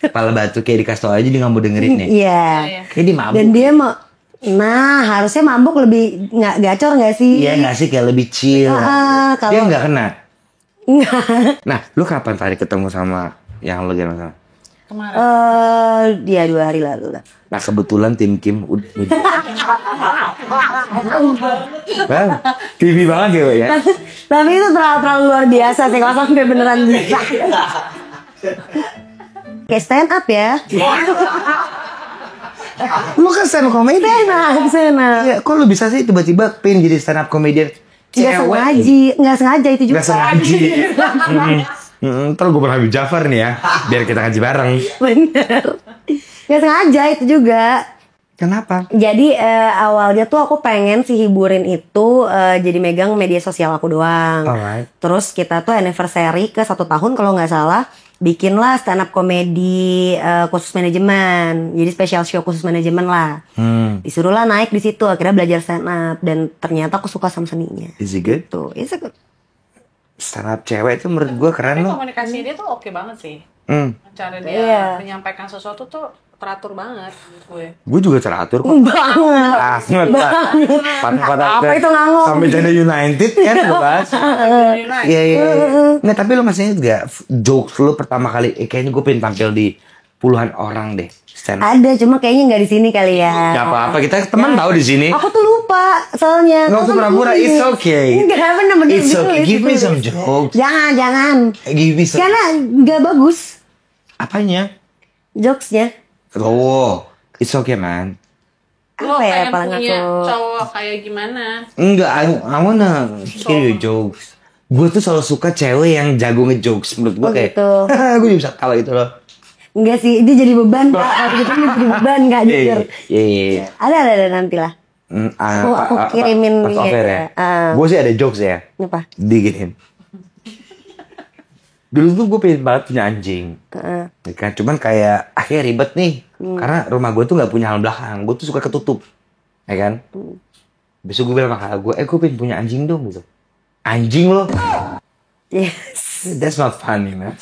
Kepala batu kayak dikasih tau aja dia nggak mau dengerin nih. Iya. Kayak dia mabuk. Dan dia mau, nah harusnya mabuk lebih nggak gacor nggak sih? Iya nggak sih kayak lebih chill. Kalau Dia nggak kena. nggak. Nah, lu kapan tadi ketemu sama yang lu gimana masalah? Kemarin. Dia 2 hari lalu lah. Nah kebetulan tim Kim udah. Bang, TV banget ya. Tapi itu terlalu luar biasa sih kalau sampai beneran bisa. Kayak stand up ya. Lu kan stand up comedy. Senang. Iya, kok lu bisa sih tiba-tiba pengen jadi stand up comedian? Nggak sengaja itu juga. Nggak sengaja. Ntar gue pernah Habib Jafar nih ya, biar kita ngaji bareng. Bener. Nggak sengaja itu juga. Kenapa? Jadi awalnya tuh aku pengen si hiburin itu jadi megang media sosial aku doang. Alright. Terus kita tuh anniversary ke 1 tahun kalau nggak salah, bikinlah stand up comedy khusus manajemen. Jadi special show khusus manajemen lah. Disuruhlah naik di situ, akhirnya belajar stand up dan ternyata aku suka sama seninya. Is it good? Tuh, it's a good. Stand up cewek itu menurut gue keren Tapi loh. komunikasi dia tuh oke banget sih. Cara dia Iya. menyampaikan sesuatu tuh teratur banget menurut gue. Gue juga teratur kok. Banget. Patah-patah. Apa itu ngangong? Sampai jadi United kan gue bahas. Iya. Nggak, tapi lu masih inget gak jokes lu pertama kali? Kayaknya gue pengen tampil di puluhan orang deh. Stand up. Ada, cuma kayaknya nggak di sini kali ya. Gak apa-apa, kita teman tahu di sini. Aku tuh lupa soalnya. Nggak usah pura-pura, it's okay. Enggak, bener-bener. It's okay, give me some jokes. Jangan. Give me some. Karena nggak bagus Apanya? jokesnya. Oh, it's okay man. Lo Apa ya pengen paling punya aku? cowok kayak gimana? Enggak, I wanna hear your jokes. Gue tuh selalu suka cewek yang jago ngejokes. Menurut gue Oh, kayak, gitu. gue juga bisa kalah gitu loh. Enggak sih, dia jadi beban. Kalau gitu dia jadi beban, nggak jujur. Iya. Ada nanti lah. Aku kirimin pas ya. offer ya. Gue sih ada jokes ya. Apa? Diginin. Dulu tuh gue pengen banget punya anjing. Ya kan? Cuman kayak akhirnya ribet nih. Karena rumah gue tuh gak punya halaman belakang. Gue tuh suka ketutup. Ya kan? Besok gue bilang sama kakak gue, gue pengen punya anjing dong gitu. Anjing loh. Yes. That's not funny man.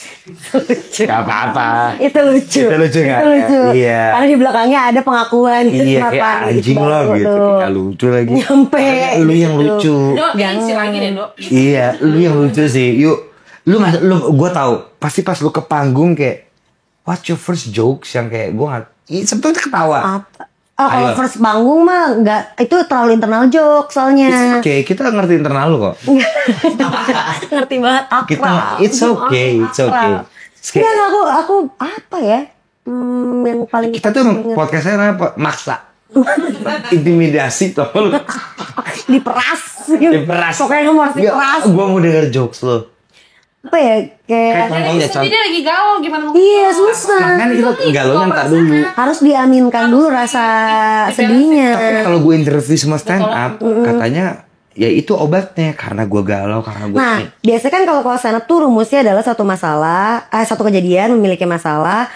Lucu. Gak apa-apa. Itu lucu. Itu lucu nggak? Itu lucu. Iya. Karena di belakangnya ada pengakuan. Iya Kenapa kayak nih, anjing baru loh gitu. tuh. Gak lucu lagi. Nyampe. Lu yang gitu. lucu. Dok, isi lagi deh, Dok. Iya, lu yang lucu sih. Yuk, gue tahu. Pasti pas lu ke panggung kayak, what's your first jokes yang kayak gue nggak, sebetulnya ketawa. Apa? Oh, kalau Ayo. first panggung mah nggak, itu terlalu internal joke soalnya. Oke, kita ngerti internal lu kok. Ngerti banget akrab. Kita, it's okay. Enggak, aku apa ya? Yang paling Kita tuh podcastnya namanya maksa. Intimidasi tau lu. diperas. Diperas. Pokoknya kamu harus diperas. Gue mau denger jokes lu. Apa ya? Kayak Jadi sedih dia lagi galau gimana mau? iya susah. Makanya kita galau ntar dulu. Harus diaminkan dulu rasa sedihnya. Tapi kalau gue interview sama stand up, katanya ya itu obatnya karena gue galau, karena gue Nah, biasanya kan kalau stand up tuh rumusnya adalah satu masalah, satu kejadian memiliki masalah,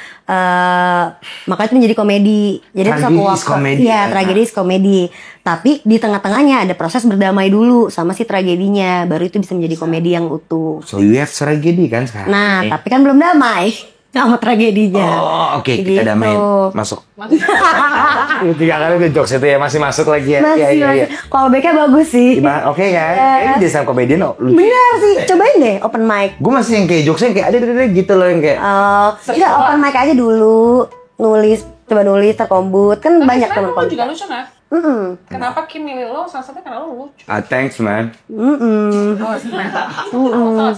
maka itu menjadi komedi. Jadi itu Tragedi is comedy, Iya, ya. tragedi is komedi. Tapi di tengah-tengahnya ada proses berdamai dulu sama si tragedinya, baru itu bisa menjadi komedi yang utuh. so you have tragedi kan sekarang. Nah, tapi kan belum damai sama tragedinya. Oh, oke, Gitu. kita damai. Masuk. 3 kali udah jokes itu ya, masih masuk lagi ya. Masih. Kalau backnya bagus sih. Gimana? Oke kan? Ini di stand comedian lucu. Bener sih, cobain deh open mic. Gue masih yang kayak jokesnya kayak ada gitu loh yang kayak. Enggak, open mic aja dulu. Coba nulis, terkombut. Kan banyak Tapi teman lu juga lucu nggak? Mm-mm. Kenapa Kim milih lo? Salah satunya karena lo lucu. Thanks man. Mm-mm. Oh, sebenarnya.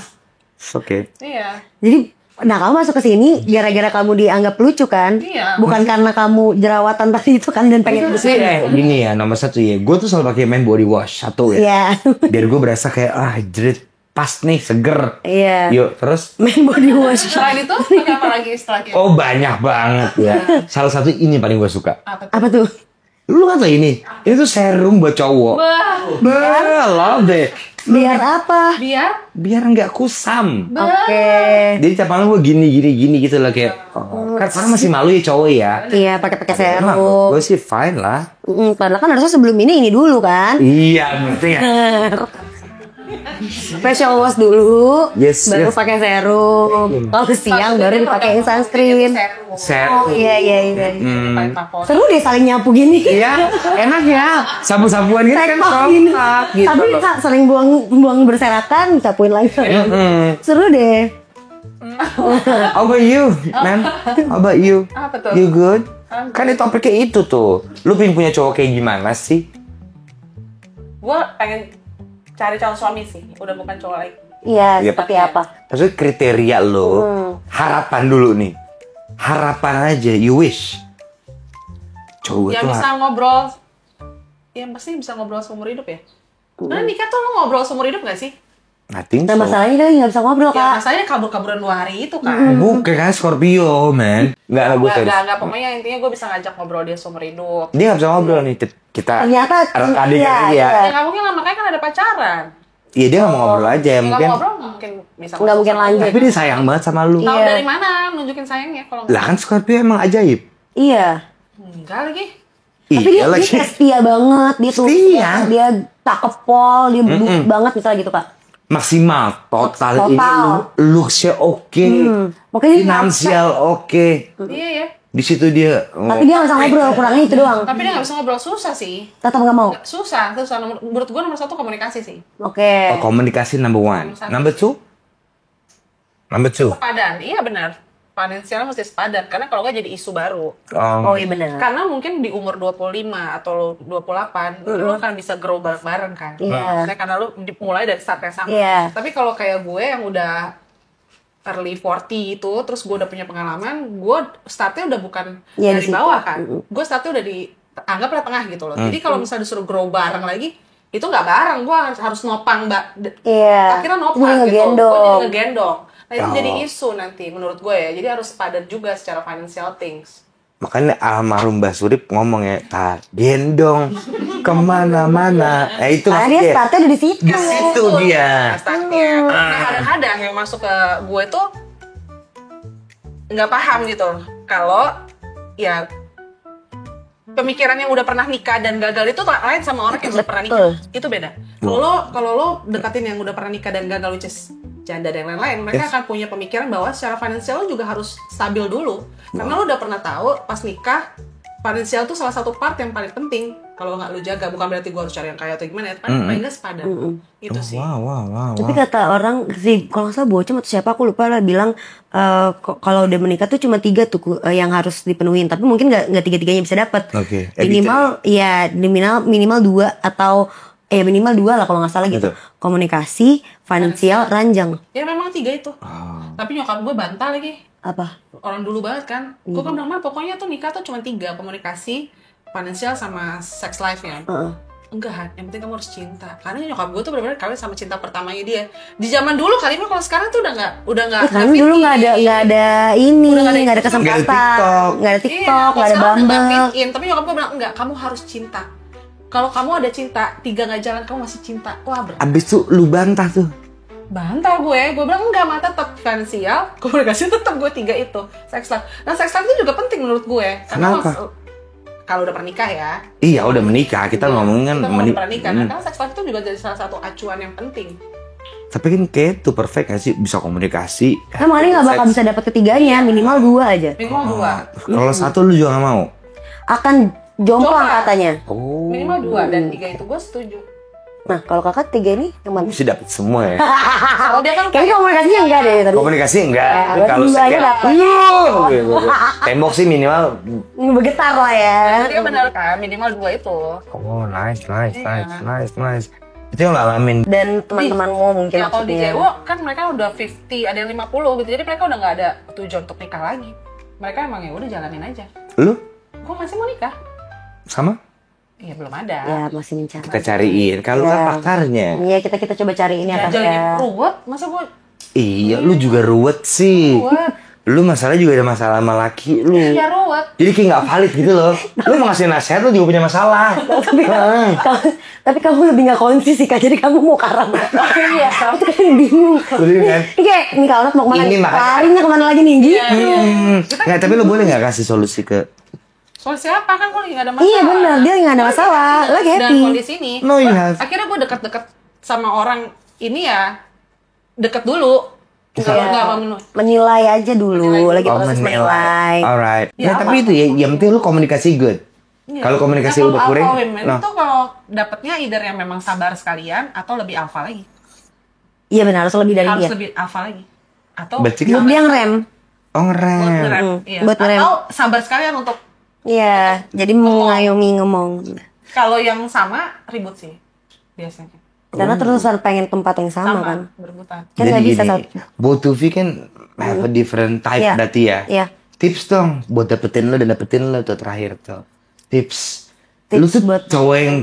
It's okay. Iya. Jadi Nah kamu masuk ke sini gara-gara kamu dianggap lucu kan? Iya. Bukan karena kamu jerawatan tadi itu kan dan pengen Sih gini ya, nomor satu ya, gue tuh selalu pakai main body wash satu ya. Iya. Biar gue berasa kayak jerit pas nih, seger. Iya. Yuk, terus Main body wash. Selain itu, pakai apa lagi setelahnya? oh banyak banget ya. Salah satu ini paling gue suka. Apa tuh? Lu kan tau ini tuh serum buat cowok. Wah, Love deh. Biar apa? biar nggak kusam. Oke. Jadi tiap malam gue gini gitu lah kayak. Kan sekarang masih malu ya cowok ya. Iya pakai serum. Gue sih fine lah. Padahal kan harusnya sebelum ini dulu kan. Iya, ngerti ya. Facial wash dulu, Yes, baru yes. pakai serum. Kalau siang baru dipakai sunscreen. Oh iya. Paling favorit. Seru deh saling nyapu gini. Iya, enak ya. Sapu-sapuan gitu kan Tektok gini. kompak gitu. Tapi loh. Kak, sering buang berserakan, sapuin lagi. Seru deh. How about you, man? How about you? Apa tuh? You good? Kan itu topiknya itu tuh. Lu pengen punya cowok kayak gimana sih? Gue pengen cari calon suami sih, udah bukan cowok lagi. Iya, Iya, seperti apa? Maksudnya kriteria lo, harapan dulu nih. Harapan aja, you wish. Cowok Yang tuh bisa ngobrol, yang pasti bisa ngobrol seumur hidup ya. Nah nikah tuh lo ngobrol seumur hidup gak sih? nothing Nah so. masalahnya dia nggak bisa ngobrol Ya Kak. masalahnya kabur-kaburan 2 hari itu kan. Bukan kan Scorpio, man. Enggak lah gue serius. Enggak, pokoknya intinya gue bisa ngajak ngobrol dia seumur hidup. Dia gak bisa ngobrol nih. Kita Ternyata, adik iya, aja ya. iya. Ya nggak mungkin lah, makanya kan ada pacaran. Iya dia gak mau ngobrol aja. Nggak Mungkin. ngobrol nggak mungkin bisa. Nggak mungkin lanjut. Tapi dia sayang banget sama lu. Tahu Iya. dari mana nunjukin sayangnya kalau Lah kan Scorpio emang ajaib. Iya. enggak lagi. Tapi dia lagi. kayak setia banget, dia tuh Setia. dia cakep pol, dia bagus banget misalnya gitu Kak. Maksimal total, ini Total. looks-nya oke. Makanya dia Finansial oke. Iya ya. Di situ dia Tapi dia nggak bisa ngobrol, kurangnya itu doang. Tapi dia nggak bisa ngobrol, susah sih. Tetap nggak mau. Susah. Menurut gue nomor 1 komunikasi sih. Oke. komunikasi number one. Number two? Number two. Sepadan, iya benar. Finansialnya mesti sepadan, karena kalau nggak jadi isu baru. Oh iya benar. Karena mungkin di umur 25 atau 28, lu akan bisa grow bareng-bareng kan. Iya. Maksudnya karena lu mulai dari start yang sama. Iya. Tapi kalau kayak gue yang udah early 40 itu, terus gue udah punya pengalaman, gue startnya udah bukan Iya, dari di situ. bawah kan. Gue startnya udah di, anggaplah tengah gitu loh. Jadi kalau misalnya disuruh grow bareng lagi, itu nggak bareng, gue harus nopang Iya. akhirnya Jadi nopang gitu. ngegendong. Gue jadi ngegendong. Nah itu Oh. jadi isu nanti menurut gue ya. Jadi harus sepadan juga secara financial things. Makanya almarhum Mbah Surip ngomong ya, gendong kemana-mana. Itu Karena dia maksudnya. startnya udah di situ. Di situ dia. Startnya. Nah kadang-kadang yang masuk ke gue tuh nggak paham gitu. Kalau ya pemikiran yang udah pernah nikah dan gagal itu lain sama orang yang udah pernah nikah. Itu beda. Kalau lo deketin yang udah pernah nikah dan gagal, which is janda dan lain-lain, mereka akan punya pemikiran bahwa secara finansial lo juga harus stabil dulu. Karena lo udah pernah tahu pas nikah, finansial tuh salah satu part yang paling penting. Kalau nggak lo jaga, bukan berarti gue harus cari yang kaya atau gimana ya, tapi paling nggak sepadan. Itu sih. Wow. Tapi kata orang sih, kalau nggak salah Bocem atau siapa aku lupa lah bilang kalau udah menikah tuh cuma 3 tuh yang harus dipenuhin. Tapi mungkin nggak 3-3-nya bisa dapat. Oke. Minimal ya minimal 2 atau minimal 2 lah kalau nggak salah gitu. Betul. Komunikasi, finansial, ranjang. Ya memang 3 itu. Tapi nyokap gue bantah lagi. Apa? Orang dulu banget kan. Gue kan bilang, "Ma, pokoknya tuh nikah tuh cuma 3, komunikasi, finansial sama sex life-nya." Enggak, Han. Yang penting kamu harus cinta. Karena nyokap gue tuh benar-benar kawin sama cinta pertamanya dia. Di zaman dulu kali ini, kalau sekarang tuh udah nggak Karena dulu nggak ada ini, Udah nggak ada nggak ada kesempatan, TikTok. nggak ada TikTok, nggak ada Bumble. Bumble. Tapi nyokap gue bilang, enggak, kamu harus cinta. Kalau kamu ada cinta, 3 nggak jalan, kamu masih cinta. Wah, berat. Abis itu lu bantah tuh. Bantah gue bilang enggak, mah tetap finansial, komunikasi tetap gue 3 itu, sex life. Nah sex life itu juga penting menurut gue. Karena Kenapa? kalau udah pernikah ya. Iya udah menikah, kita ngomongin kan Kita mau udah pernikah, karena sex life itu juga jadi salah satu acuan yang penting. Tapi kan kayak itu perfect gak sih, bisa komunikasi. Nah, makanya nggak bakal bisa dapat ketiganya, minimal 2 aja. Minimal 2. Kalau satu lu juga gak mau. Akan jomplang Jomplang. katanya. Oh. Minimal 2 dan 3 itu gue setuju. Nah, kalau kakak 3 ini yang mana? Bisa dapet semua ya. Kalau dia kan Kayaknya komunikasinya enggak deh tadi. Komunikasi enggak. berarti Kalau duanya kayak, dapet. tembok sih minimal. Bergetar lah ya. dia benar kan, minimal 2 itu. Oh nice. Itu yang lo alamin. Dan teman-temanmu mungkin Ya kalau di maksudnya. cewek kan mereka udah 50, ada yang 50 gitu. Jadi mereka udah nggak ada tujuan untuk nikah lagi. Mereka emang ya udah jalanin aja. Lu Gue masih mau nikah. sama? Iya belum ada. Ya masih mencari. Kita cariin. Kalau Ya. nggak pakarnya. Iya kita coba cari ini Ya, apa jangan ya. ruwet. Masa gue Iya, lu juga ruwet sih. ruwet? Lu masalah juga ada masalah sama laki lu. Ya ruwet. Jadi kayak nggak valid gitu loh. Lu mau ngasih nasihat lu juga punya masalah. Tapi kamu lebih nggak konsis sih Kak. Jadi kamu mau karam. Iya. Itu kan bingung. Bener kan? Ini kayak nih kalau mau kemana? Ini makanya- Larinya kemana lagi nih? Gitu. Nggak, tapi lu boleh nggak kasih solusi ke? Soal siapa kan gue lagi gak ada masalah. Iya benar, dia nggak ada masalah. Lagi Dan happy. kondisi ini, No, you have. akhirnya gue deket-deket sama orang ini ya, deket dulu. Nggak mau Menilai aja dulu, lagi proses menilai. Alright. Ya, Nah, tapi itu ya, yang penting lu komunikasi good. Iya. Kalau komunikasi Nah, lu kalau berkurang, alpha women nah, itu kalau dapetnya either yang memang sabar sekalian atau lebih alpha lagi. Iya benar, harus lebih dari Harus dia. lebih alpha lagi. Atau berarti Buat kan, dia ngerem. oh buat ngerem. ngerem. Iya. buat ngerem. Atau sabar sekalian untuk Iya, jadi mengayomi ngomong. kalau yang sama ribut sih biasanya. Karena terusan pengen tempat yang sama, kan. berebutan. Kan Jadi nggak bisa gini, satu. both of you kan have a different type Iya. berarti ya. Iya. Tips dong buat dapetin lo dan dapetin lo tuh terakhir tuh. Tips. Tips Lu tuh buat- cowok yang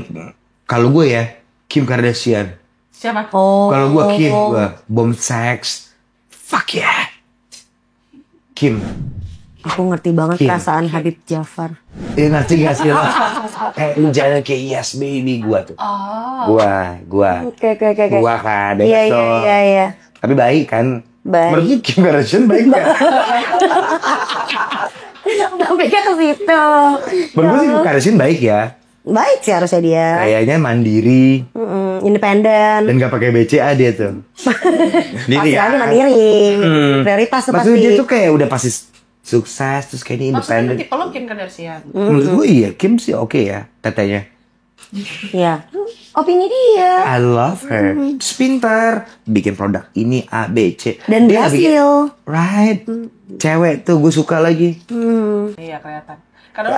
kalau gue ya Kim Kardashian. Siapa? Oh. Kalau gue Kim, gue bomb sex. Fuck yeah. Kim. Aku ngerti banget Kim. perasaan Habib Jafar. Ngerti gak sih lo? Kayak lu jangan kayak yes baby gue tuh. Oh. Gua. Oke. Gua kan. Iya, so. iya. Tapi baik kan? Baik. Menurut lu Kim Kardashian baik gak? Sampai ke situ. Menurut gue sih Kim Kardashian baik ya. Baik sih harusnya dia. Kayaknya mandiri Independen. dan gak pakai BCA dia tuh. Pasti ya. lagi mandiri. Prioritas tuh pasti. Maksudnya dia tuh kayak udah pasti sukses terus kayak dia Maksudnya independen. tipe lo Kim Kardashian. Menurut gue iya Kim sih oke ya katanya. Iya. Opini dia. I love her. Terus pintar bikin produk ini A B C. Dan Dia nggak bikin- berhasil. Right. Cewek tuh gue suka lagi. Iya kelihatan. Karena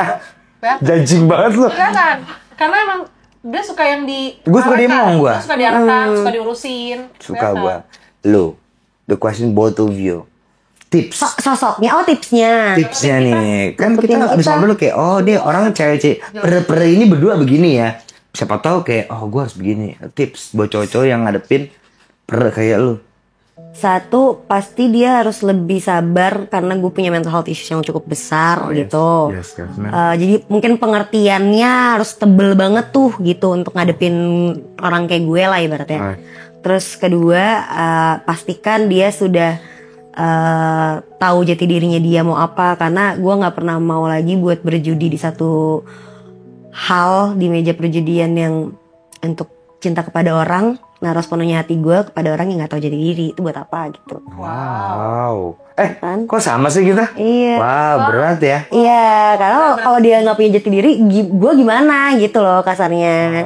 kelihatan. Judging banget lo. Kelihatan. Karena emang dia suka yang di. Gua suka dia arahkan. mau gua. Dia suka diarahkan, suka diurusin. Suka Kelihatan. gue. Lo. The question both of you. Tips. Sosoknya, tipsnya. Tipsnya nih. Kan Dapetin kita abis kita. ngobrol kayak oh dia orang cewek-cewek. Per ini berdua begini ya. Siapa tahu kayak oh gue harus begini. Tips buat cowok-cowok yang ngadepin kayak lu. Satu, pasti dia harus lebih sabar karena gue punya mental health issues yang cukup besar gitu. Yes, ma'am. Jadi mungkin pengertiannya harus tebel banget tuh gitu untuk ngadepin orang kayak gue lah ibaratnya. Alright. Terus kedua, pastikan dia sudah tahu jati dirinya dia mau apa, karena gue nggak pernah mau lagi buat berjudi di satu hal di meja perjudian yang untuk cinta kepada orang, naruh sepenuhnya hati gue kepada orang yang nggak tahu jati diri, itu buat apa gitu. Wow. Kan? Kok sama sih kita? Iya. Wow, berat ya. Iya, karena kalau dia nggak punya jati diri, gue gimana gitu loh kasarnya.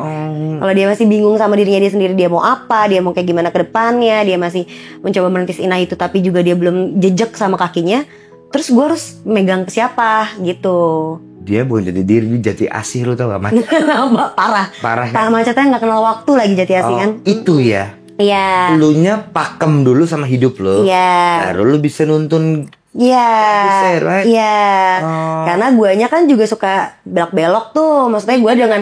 Kalau dia masih bingung sama dirinya dia sendiri, dia mau apa, dia mau kayak gimana ke depannya, dia masih mencoba merintis inah itu tapi juga dia belum jejak sama kakinya. Terus gue harus megang ke siapa gitu. Dia bukan jati diri, dia jati asih lu tau gak, Mat? Parah. Parah kan? Kang Macetnya nggak kenal waktu lagi jati asih kan? Itu ya. Iya. Lunya pakem dulu sama hidup lu. Iya. Baru lu bisa nuntun. Iya, Bisa, right? iya. Oh. Karena guanya kan juga suka belok-belok tuh. Maksudnya gue dengan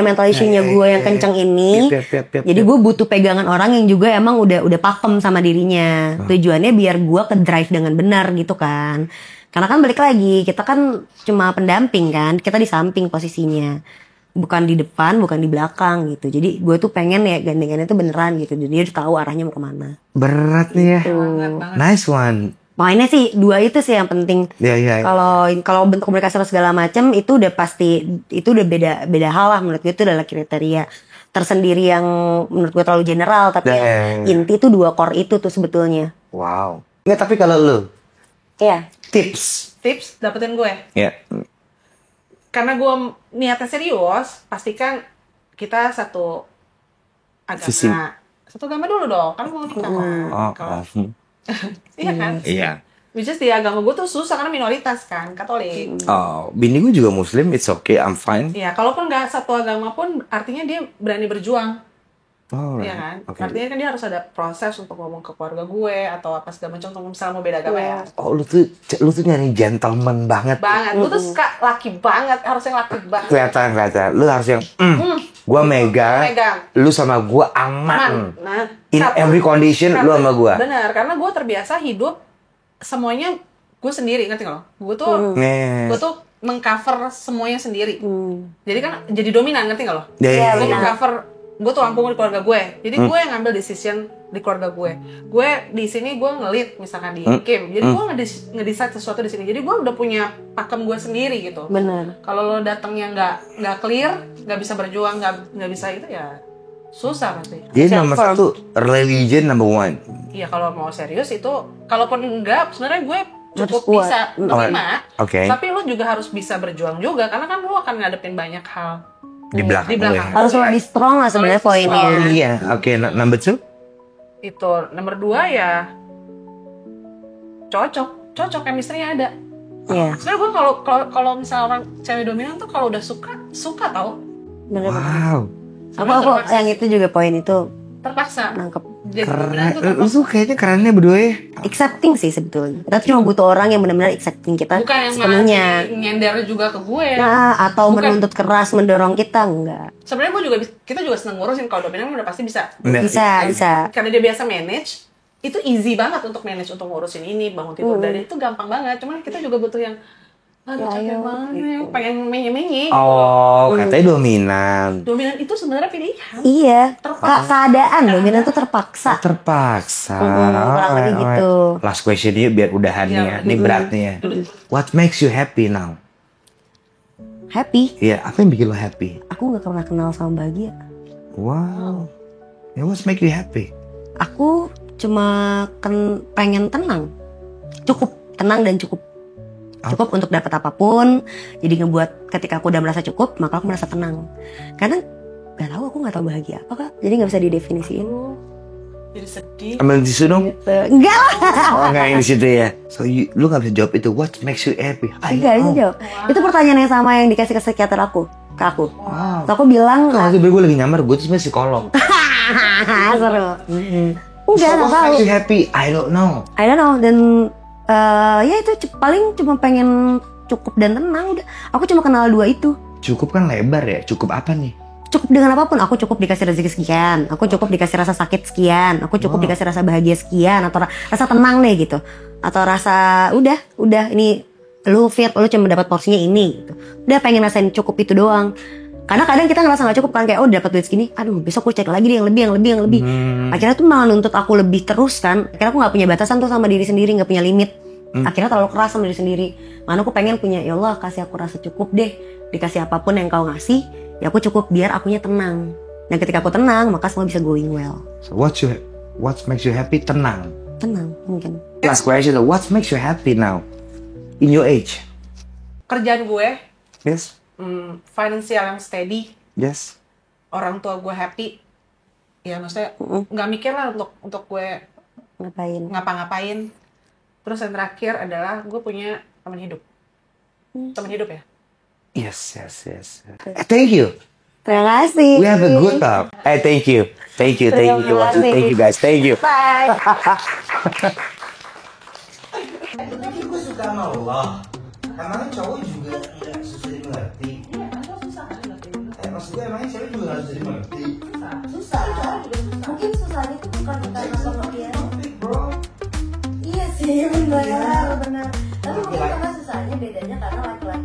mental issue-nya gue yang kenceng ini. Yap. Jadi gue butuh pegangan orang yang juga emang udah pakem sama dirinya. Tujuannya biar gue ke drive dengan benar gitu kan. Karena kan balik lagi, kita kan cuma pendamping kan. Kita di samping posisinya. Bukan di depan, bukan di belakang gitu. Jadi gue tuh pengen ya gandengannya tuh beneran gitu. Jadi dia udah tahu arahnya mau kemana. Berat nih ya. Banget. Nice one. Makanya sih dua itu sih yang penting. Iya. Kalau bentuk komunikasi atau segala macam itu udah pasti, itu udah beda hal lah menurut gue. Itu adalah kriteria tersendiri yang menurut gue terlalu general, tapi yang inti tuh dua core itu tuh sebetulnya. Wow. Nggak, tapi kalau lu Iya. Tips dapetin gue. ya Karena gue niatnya serius, pastikan kita satu agama. Visi. Satu agama dulu dong, kan mau nikah kan. Kalau- Iya kan? Iya. Which is di agama gue tuh susah karena minoritas kan, Katolik. Oh, bini gue juga muslim, it's okay, I'm fine. Iya, kalaupun nggak satu agama pun artinya dia berani berjuang Oh, Iya kan? oke. Artinya kan dia harus ada proses untuk ngomong ke keluarga gue atau apa segala macam untuk misalnya mau beda agama ya. Oh, lu tuh nyari gentleman banget. Banget, gue tuh suka laki banget, harusnya laki banget. Kelihatan. Lu harus yang gua megang, lu sama gua aman. Nah, In every condition lu sama gua. Bener, karena gue terbiasa hidup semuanya gue sendiri, ngerti nggak lo? Gue tuh mengcover semuanya sendiri. Jadi kan jadi dominan, ngerti nggak lo? Yeah. Gue mengcover, gue tuh lampung di keluarga gue. Jadi gue yang ngambil decision di keluarga gue. Gue di sini gue ngelit misalkan di game. Jadi gue ngedecide sesuatu di sini. Jadi gue udah punya pakem gue sendiri gitu. Benar. Kalau lo datangnya nggak clear, nggak bisa berjuang, nggak bisa itu ya susah pasti. Jadi nomor satu religion number one. Iya kalau mau serius itu, kalaupun enggak, sebenarnya gue cukup kuat. bisa terima. Oke. Tapi lo juga harus bisa berjuang juga, karena kan lo akan ngadepin banyak hal Di belakang gue. Harus lebih strong lah sebenarnya poinnya. Oh iya, oke. Number two? Itu nomor 2 ya cocok chemistry-nya ada. Iya. Sebenarnya gue kalau misalnya orang cewek dominan tuh kalau udah suka tau Benar. Wow. Aku yang itu juga poin itu terpaksa. nangkep. Jadi dominan tuh Keren. Lu tuh kayaknya kerennya berdua ya. Accepting sih sebetulnya. Kita tuh cuma butuh orang yang benar-benar accepting kita bukan yang sepenuhnya. ngasih nyender juga ke gue. Nah, atau Bukan. menuntut keras mendorong kita enggak. Sebenarnya kita juga seneng ngurusin, kalau dominan udah pasti bisa. Bisa. Karena dia biasa manage, itu easy banget untuk manage, untuk ngurusin ini, bangun tidur dan itu gampang banget. Cuman kita juga butuh yang capek banget, pengen menye-menye. Oh, katanya dominan. Dominan itu sebenarnya pilihan. Iya. Keadaan dominan tuh terpaksa. Terpaksa. kurang lebih gitu. Last question nih biar udahan nih ya. Ini beratnya ya. What makes you happy now? Happy. Iya, apa yang bikin lo happy? Aku nggak pernah kenal sama bahagia. Wow. Ya, what make you happy? Aku cuma pengen tenang. Cukup tenang dan cukup. Cukup untuk dapat apapun. Jadi ngebuat ketika aku udah merasa cukup, maka aku merasa tenang. Karena aku nggak tahu bahagia apa kak. Jadi nggak bisa didefinisiin. Jadi sedih. Ambil tisu dong. Enggak lah. Oh, enggak yang di situ ya. So lu nggak bisa jawab itu. What makes you happy? Enggak bisa jawab. Itu pertanyaan yang sama yang dikasih ke psikiater aku. Ke aku. Wow. So aku bilang Kalau sebenernya gue lagi nyamar, gue tuh sebenernya psikolog. seru. So Enggak what tahu. makes you happy? I don't know. I don't know. Dan ya itu paling cuma pengen cukup dan tenang udah. Aku cuma kenal dua itu. Cukup kan lebar ya. Cukup apa nih? Cukup dengan apapun. Aku cukup dikasih rezeki sekian. Aku cukup dikasih rasa sakit sekian. Aku cukup dikasih rasa bahagia sekian. Atau rasa tenang deh gitu. Atau rasa udah ini lu fit, lu cuma dapat porsinya ini gitu. Udah pengen rasain cukup itu doang. Karena kadang kita ngerasa gak cukup kan, kayak dapat duit segini, aduh besok gue cari lagi deh yang lebih. Akhirnya tuh malah nuntut aku lebih terus kan. Akhirnya aku gak punya batasan tuh sama diri sendiri, gak punya limit. Akhirnya terlalu keras sama diri sendiri. Mana aku pengen punya, ya Allah kasih aku rasa cukup deh. Dikasih apapun yang kau ngasih, ya aku cukup biar akunya tenang. Dan ketika aku tenang, maka semua bisa going well. So what makes you happy? Tenang. Tenang mungkin. Last question, what makes you happy now? In your age? Kerjaan gue, Yes. financial yang steady, Yes. orang tua gue happy. Ya maksudnya nggak mikir lah untuk gue Ngapain? ngapa-ngapain. Terus yang terakhir adalah gue punya teman hidup. Teman hidup ya. Yes. Thank you. Terima kasih. We have a good talk. Thank you. Thank you guys. Thank you. Bye. Tapi gue suka sama Allah. Karena kan cowok juga nggak susah dimengerti. Iya, kan susah kan ngertiin. Maksud gue emangnya cewek juga nggak susah dimengerti. Susah. Mungkin susahnya itu bukan karena pengertian. Bro. Iya sih benar. Tapi mungkin karena susahnya bedanya karena laki-laki